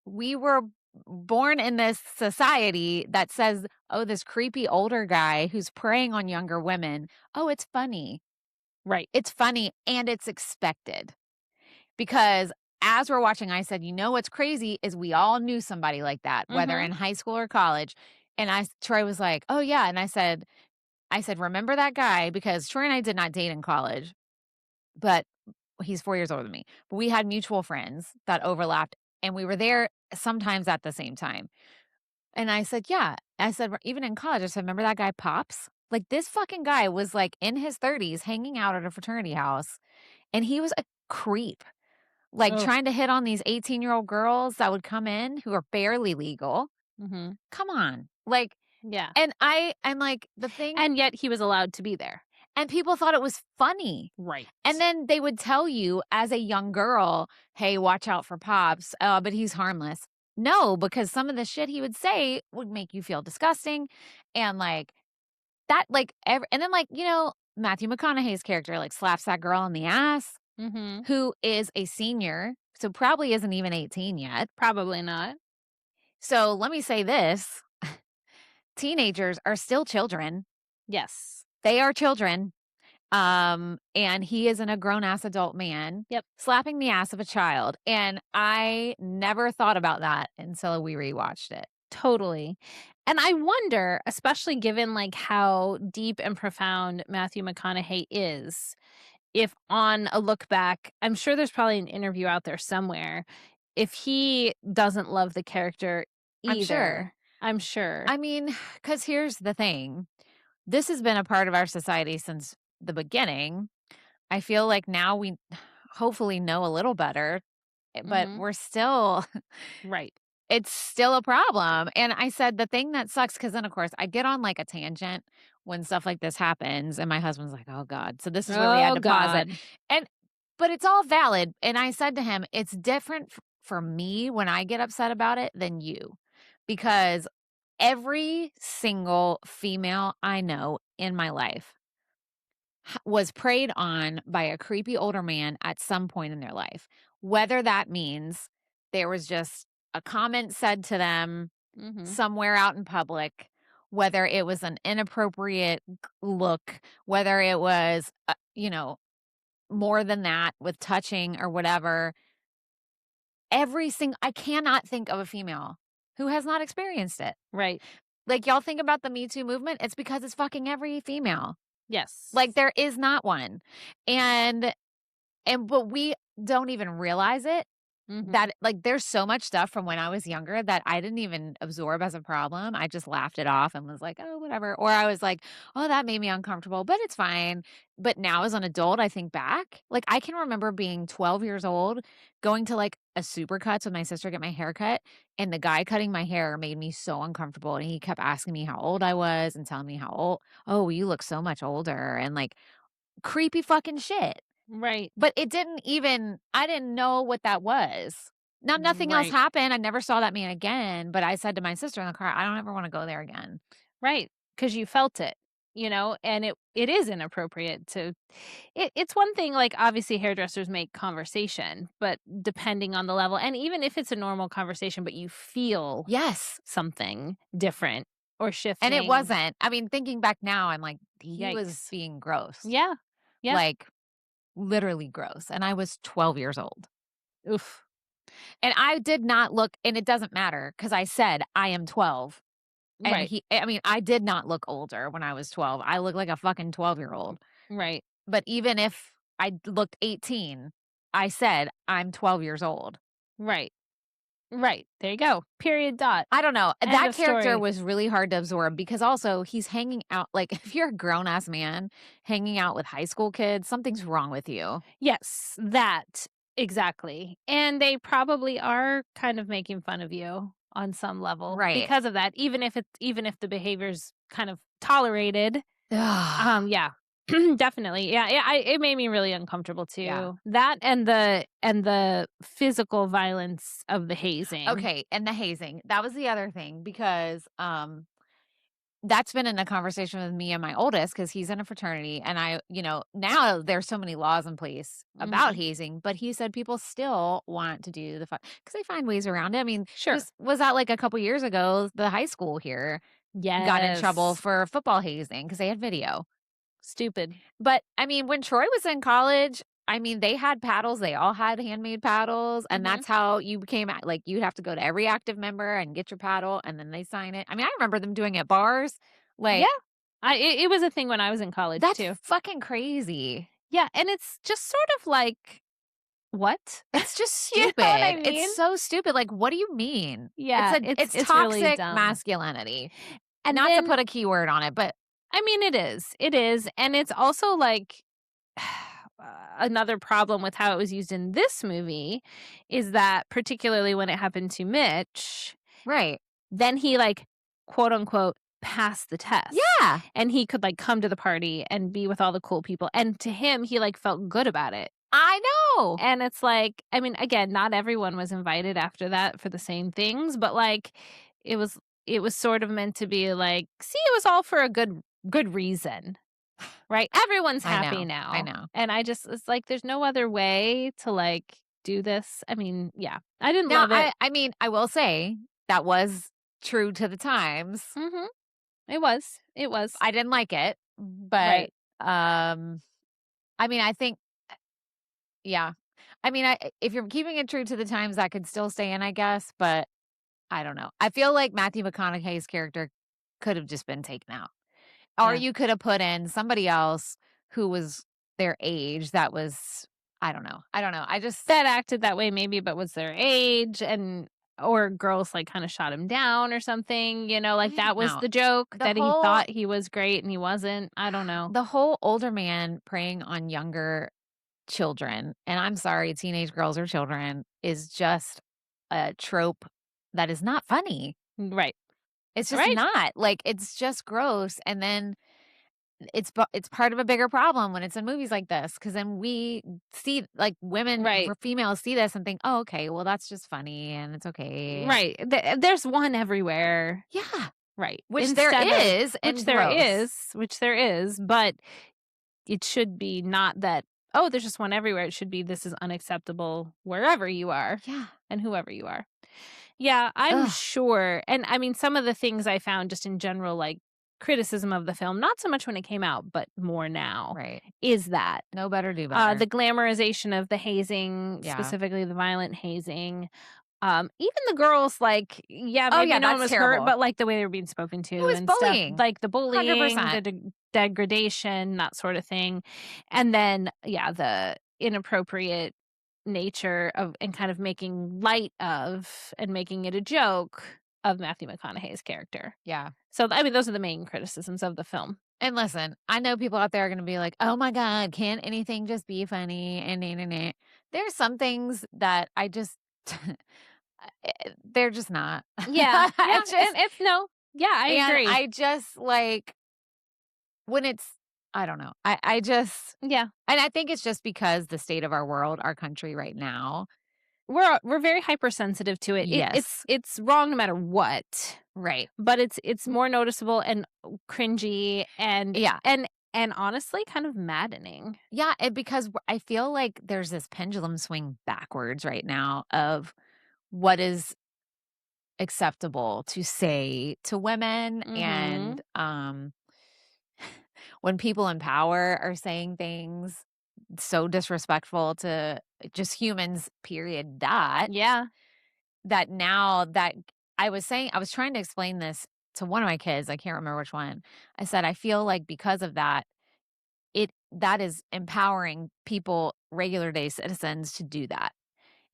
we were born in this society that says, oh, this creepy older guy who's preying on younger women. Oh, it's funny. Right. It's funny and it's expected. Because as we're watching, I said, you know what's crazy is we all knew somebody like that, whether in high school or college. And Troy was like, oh yeah. And I said, remember that guy? Because Troy and I did not date in college, but he's 4 years older than me. But we had mutual friends that overlapped and we were there sometimes at the same time. And I said, yeah. I said, even in college, I said, remember that guy Pops? Like this fucking guy was like in his 30s hanging out at a fraternity house and he was a creep. Like, Ugh. trying to hit on these 18-year-old girls that would come in who are barely legal. Mhm. Come on. Like, Yeah. and I'm like, the thing And yet he was allowed to be there. and people thought it was funny. Right. And then they would tell you as a young girl, "Hey, watch out for Pops, but he's harmless." No, because some of the shit he would say would make you feel disgusting and, like, that, like, and then, like, Matthew McConaughey's character, like, slaps that girl in the ass. Mhm. Who is a senior, so probably isn't even 18 yet. Probably not. So let me say this, teenagers are still children. Yes. They are children. And he isn't a grown-ass adult man Yep. slapping the ass of a child, and I never thought about that until we rewatched it. Totally. And I wonder, especially given, like, how deep and profound Matthew McConaughey is, if on a look back, I'm sure there's probably an interview out there somewhere, if he doesn't love the character I'm either. sure. I'm sure. I mean, because here's the thing. This has been a part of our society since the beginning. I feel like now we hopefully know a little better, but Mhm. we're still Right. it's still a problem. And I said the thing that sucks, because then, of course, I get on like a tangent when stuff like this happens, and my husband's like, "Oh God." So this is where we had Oh, to pause it. God. And but it's all valid. And I said to him, it's different for me when I get upset about it than you. Because every single female I know in my life was preyed on by a creepy older man at some point in their life. Whether that means there was just a comment said to them Mhm. somewhere out in public, whether it was an inappropriate look, whether it was, more than that with touching or whatever. I cannot think of a female who has not experienced it. Right. Like, y'all think about the Me Too movement, it's because it's fucking every female. Yes. Like, there is not one. And but we don't even realize it. Mhm. That, like, there's so much stuff from when I was younger that I didn't even absorb as a problem. I just laughed it off and was like, "Oh, whatever." Or I was like, "Oh, that made me uncomfortable, but it's fine." But now as an adult, I think back, like, I can remember being 12 years old, going to, like, a Supercuts with my sister to get my hair cut, and the guy cutting my hair made me so uncomfortable, and he kept asking me how old I was and telling me how old, "Oh, you look so much older," and, like, creepy fucking shit. Right. But I didn't know what that was. Now, nothing else Right. happened, I never saw that man again, but I said to my sister in the car, "I don't ever wanna go there again." Right. Because you felt it, and it is inappropriate to it's one thing, like, obviously, hairdressers make conversation, but depending on the level and even if it's a normal conversation, but you feel Yes, something different or and it shifting. wasn't. I mean, thinking back now, I'm like, he was Yikes. being gross, Yeah. Yeah. like, literally gross, and I was 12 years old. Oof. And I did not look, and it doesn't matter because I said, "I am 12." And Right. I mean, I did not look older when I was 12. I looked like a fucking 12-year-old. Right. But even if I looked 18, I said, "I'm 12 years old." Right. Right. There you go. Period. Dot. I don't know. End That of character story. was really hard to absorb because also he's hanging out like, if you're a grown-ass man hanging out with high school kids, something's wrong with you. Yes, that. Exactly. And they probably are kind of making fun of you on some level Right. because of that, even if the behavior's kind of tolerated. Ugh. Yeah. Definitely. Yeah, it made me really uncomfortable too. Yeah. That and the physical violence of the hazing. Okay, and the hazing. That was the other thing because, that's been in a conversation with me and my oldest because he's in a fraternity, and now there's so many laws in place about Mhm. hazing, but he said people still want to do the because they find ways around it. I mean, Sure. just was that like a couple years ago, the high school here got in trouble Yes. for football hazing because they had video. Stupid. But, I mean, when Troy was in college, I mean, they had paddles, they all had handmade paddles, and Mhm. that's how you became like, you'd have to go to every active member and get your paddle, and then they sign it. I mean, I remember them doing it at bars, Yeah. like, It was a thing when I was in college that's too. fucking crazy. Yeah, and it's just sort of like, what? It's just You know what I stupid. It's mean? so stupid, like, what do you mean? Yeah, It's it's really toxic dumb. masculinity. And Not to then put a keyword on it, but I mean, it is. It is, and it's also like another problem with how it was used in this movie is that particularly when it happened to Mitch, right. then he like quote unquote passed the test. Yeah, And he could like come to the party and be with all the cool people. And to him, he like felt good about it. I know. And it's like, I mean, again, not everyone was invited after that for the same things, but like it was sort of meant to be like, see, it was all for a good reason. Right? Everyone's I happy know. now. I know. And it's like there's no other way to like do this. I mean, yeah. I didn't Now, love it. I mean, I will say that was true to the times. Mhm. It was. It was. I didn't like it, but, Right. I mean, I think yeah. I mean, if you're keeping it true to the times, that could still stay in, I guess, but I don't know. I feel like Matthew McConaughey's character could have just been taken out. Or Yeah. you could have put in somebody else who was their age that was I don't know. I don't know. I just That acted that way maybe, but was their age and or girls like kind of shot him down or something, like I that don't was know. the joke The that he whole thought he was great and he wasn't. I don't know. the whole older man preying on younger children, and I'm sorry, teenage girls are children, is just a trope that is not funny. Right. It's just Right. not. Like, it's just gross, and then it's part of a bigger problem when it's in movies like this, because then we see, like, women Right. or females see this and think, "Oh, okay, well, that's just funny, and it's okay." Right. There's one everywhere. Yeah, Right. which there Instead of is, which and there gross. is, which there is, but it should be not that, oh, there's just one everywhere. It should be this is unacceptable wherever you are Yeah. and whoever you are. Yeah, I'm Ugh, sure. And I mean, some of the things I found just in general, like criticism of the film, not so much when it came out, but more now, right. is that Know better, do better. the glamorization of the hazing, Yeah. specifically the violent hazing. Even the girls, like, yeah, Oh, maybe yeah, no one that's was hurt, terrible. but like the way they were being spoken It to was and stuff, bullying. like the bullying, 100%. the degradation, that sort of thing. And then, yeah, the inappropriate nature of and kind of making light of and making it a joke of Matthew McConaughey's character. Yeah. So, I mean, those are the main criticisms of the film. And listen, I know people out there are gonna be like, "Oh my god, can't anything just be funny?" And nah, nah, nah. There's some things that I just they're just not. Yeah, yeah, I just and it's no, yeah, I and agree. I just like when it's I don't know. I just Yeah, and I think it's just because the state of our world, our country right now. we're very hypersensitive to it. Yes. It's wrong no matter what. Right. But it's more noticeable and cringy and Yeah. and honestly kind of maddening. Yeah, because I feel like there's this pendulum swing backwards right now of what is acceptable to say to women, Mhm. and when people in power are saying things so disrespectful to just humans, period, Yeah. that now that I was trying to explain this to one of my kids, I can't remember which one. I said I feel like because of that, that is empowering people, regular day citizens, to do that.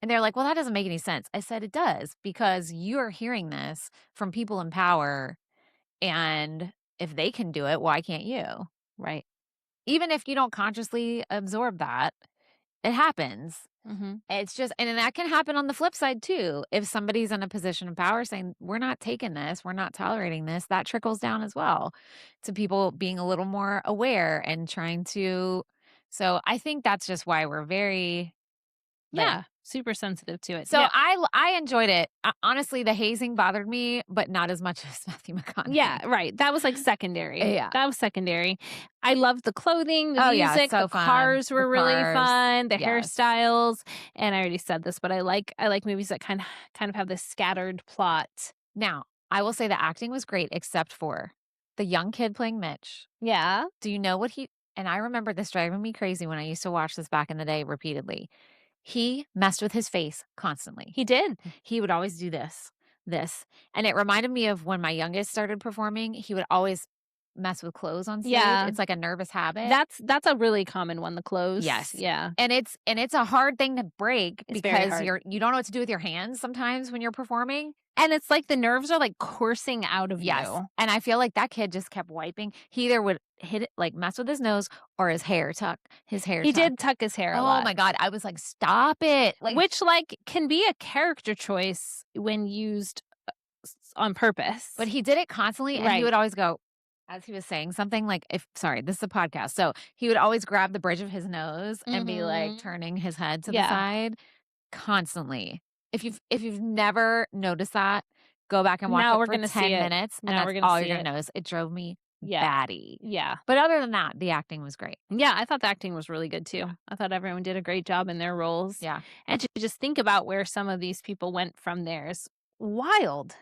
And they're like, "Well, that doesn't make any sense." I said, "It does, because you're hearing this from people in power, and if they can do it, why can't you?" Right. Even if you don't consciously absorb that, it happens. Mhm. It's just and then that can happen on the flip side too. If somebody's in a position of power saying, "We're not taking this, we're not tolerating this," that trickles down as well to people being a little more aware and trying to so I think that's just why we're very like Yeah. super sensitive to it. So Yeah. I enjoyed it. Honestly, the hazing bothered me, but not as much as Matthew McConaughey. Yeah, right. That was like secondary. Yeah. That was secondary. I loved the clothing, the Oh, yeah, music, so the fun. cars were The really cars. fun, the Yes. hairstyles, and I already said this, but I like movies that kind of have this scattered plot. Now, I will say the acting was great except for the young kid playing Mitch. Yeah. Do you know what and I remember this driving me crazy when I used to watch this back in the day repeatedly. He messed with his face constantly. He did. He would always do this. And it reminded me of when my youngest started performing, he would always mess with clothes on stage. Yeah. It's like a nervous habit. That's a really common one, the clothes. Yes. Yeah. And it's a hard thing to break It's very because hard. you don't know what to do with your hands sometimes when you're performing. And it's like the nerves are like coursing out of Yes. you. And I feel like that kid just kept wiping. He either would hit it, like mess with his nose or his hair He did tuck his hair a lot. Oh my God. I was like, stop it. Like, Which like can be a character choice when used on purpose. but he did it constantly and he Right. would always go, as he was saying something like, sorry, this is a podcast. So he would always grab the bridge of his nose and be like Mhm. turning his head to the Yeah. side constantly. If you've never noticed that, go back and watch Now it we're for gonna 10 see it. minutes and Now we're that's gonna all see you're it. gonna notice. It drove me Yeah. batty. Yeah. But other than that, the acting was great. Yeah, I thought the acting was really good too. Yeah. I thought everyone did a great job in their roles. Yeah. And to just think about where some of these people went from there is wild.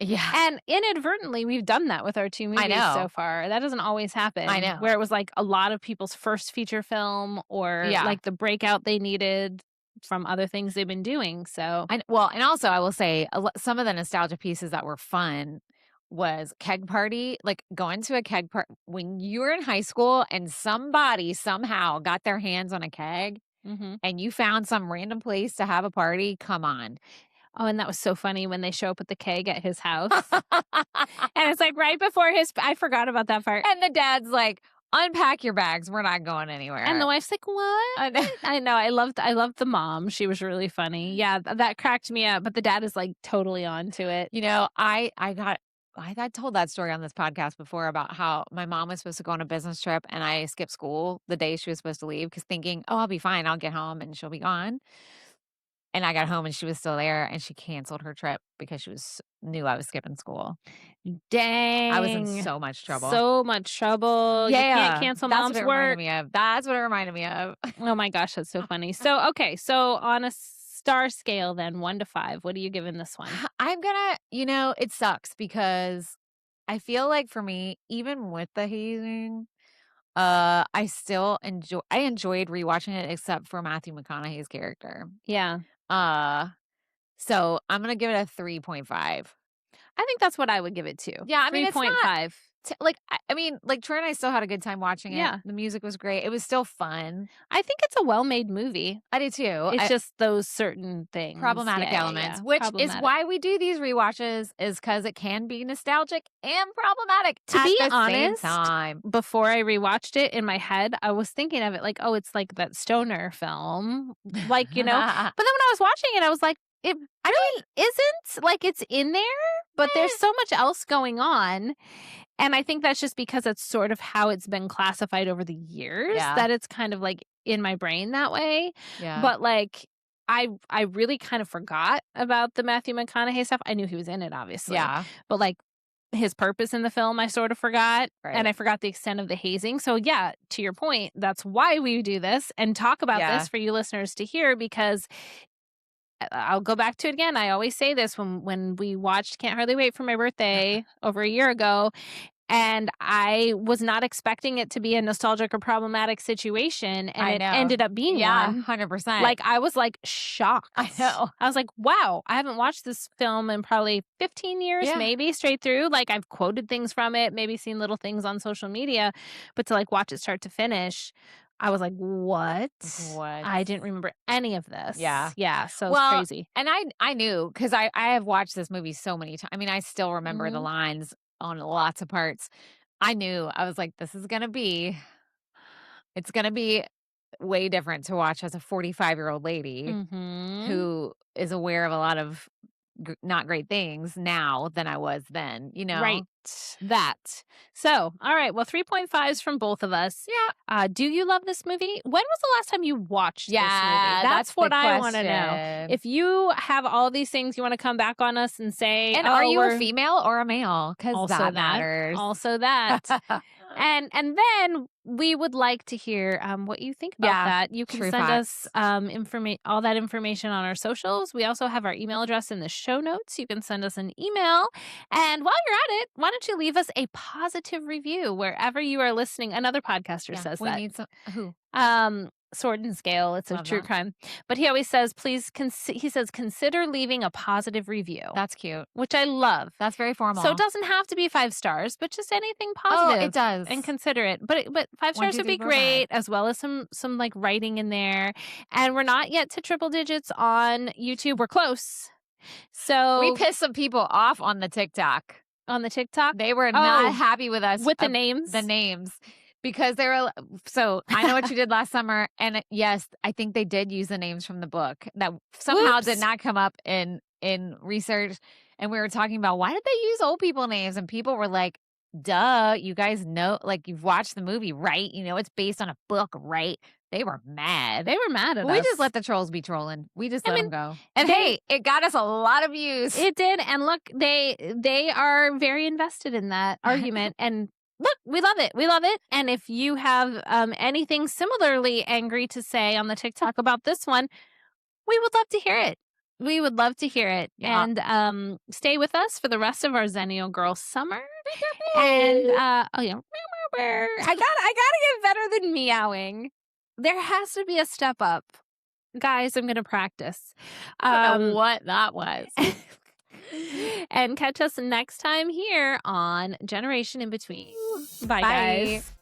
Yeah. And inadvertently, we've done that with our two movies know. so far. That doesn't always happen. I know. Where it was like a lot of people's first feature film or Yeah. like the breakout they needed from other things they've been doing. So, And also I will say some of the nostalgia pieces that were fun was keg party, like going to a keg party when you were in high school and somebody somehow got their hands on a keg mhm. and you found some random place to have a party. Come on. Oh, and that was so funny when they show up with the keg at his house. And it's like right before I forgot about that part. And the dad's like, unpack your bags. We're not going anywhere. And the wife's like, "What?" I know. I know. I loved the mom. She was really funny. Yeah, that cracked me up. But the dad is like totally on to it. You know, I told that story on this podcast before about how my mom was supposed to go on a business trip and I skipped school the day she was supposed to leave because thinking, oh, I'll be fine. I'll get home and she'll be gone. And I got home and she was still there and she canceled her trip because she knew I was skipping school. Dang. I was in so much trouble. So much trouble. Yeah. You can't cancel That's mom's what it work. reminded me of. That's what it reminded me of. Oh my gosh, that's so funny. So, okay. So on a star scale then, 1 to 5, what are you giving this one? I'm gonna, it sucks because I feel like for me, even with the hazing, I still enjoyed rewatching it except for Matthew McConaughey's character. Yeah. So I'm gonna give it a 3.5. I think that's what I would give it to. Yeah, I mean, it's not 3.5. Troy and I still had a good time watching it. Yeah. The music was great. It was still fun. I think it's a well-made movie. I do too. It's just those certain things. Problematic elements, which is why we do these rewatches, is because it can be nostalgic and problematic To at be the honest, same time. Before I rewatched it in my head, I was thinking of it like, oh, it's like that stoner film. Like, But then when I was watching it, I was like, it really isn't. Like, it's in there, but there's so much else going on. And I think that's just because it's sort of how it's been classified over the years that it's kind of like in my brain that way. Yeah. But like, I really kind of forgot about the Matthew McConaughey stuff. I knew he was in it, obviously. Yeah. But like his purpose in the film, I sort of forgot. Right. And I forgot the extent of the hazing. So yeah, to your point, that's why we do this and talk about this for you listeners to hear, because I'll go back to it again. I always say this when we watched Can't Hardly Wait for My Birthday over a year ago, and I was not expecting it to be a nostalgic or problematic situation, and it ended up being one. 100%. Like, I was like shocked. I know. I was like, wow, I haven't watched this film in probably 15 years, maybe straight through. Like, I've quoted things from it, maybe seen little things on social media, but to like watch it start to finish, I was like, what? I didn't remember any of this. Yeah. Yeah. So it's crazy. And I knew, because I have watched this movie so many times. I mean, I still remember the lines on lots of parts. I knew. I was like, it's going to be way different to watch as a 45-year-old lady who is aware of a lot of not great things now than I was then, you know? Right. That. So, all right. Well, 3.5s from both of us. Yeah. Do you love this movie? When was the last time you watched this movie? Yeah, That's that's what the I want to know. question. If you have all these things you want to come back on us and say, And oh, are you a we're female or a male? Because also that matters. Also that. And then we would like to hear what you think about that. You can true send facts. us all that information on our socials. We also have our email address in the show notes. You can send us an email. And while you're at it, why don't you leave us a positive review wherever you are listening? Another podcaster says we that. need some. Who? Sword and Scale. It's a Love true that. crime. But he always says, please, he says, consider leaving a positive review. That's cute. Which I love. That's very formal. So it doesn't have to be 5 stars, but just anything Oh, positive. it does. And consider it. But 5 stars 1, 2, would be 3, 4, 5. great, as well as some like writing in there. And we're not yet to triple digits on YouTube. We're close. So We pissed some people off on the TikTok. on the TikTok, They were not happy with us with the names. The names. Because they were so I know what you did last summer, and yes, I think they did use the names from the book that somehow did not come up in research. And we were talking about why did they use old people names, and people were like, "Duh, you guys know, like you've watched the movie, right? You know it's based on a book, right?" They were mad. They were mad at us. We just let the trolls be trolling. We just let them go. And they- hey, it got us a lot of views. It did, and look, they are very invested in that argument, and. Look, we love it. We love it. And if you have anything similarly angry to say on the TikTok about this one, we would love to hear it. We would love to hear it. Yeah. And stay with us for the rest of our Xennial Girl Summer. And oh yeah, I gotta get better than meowing. There has to be a step up, guys. I'm gonna practice. I don't know what that was. And catch us next time here on Generation in Between. Bye, guys.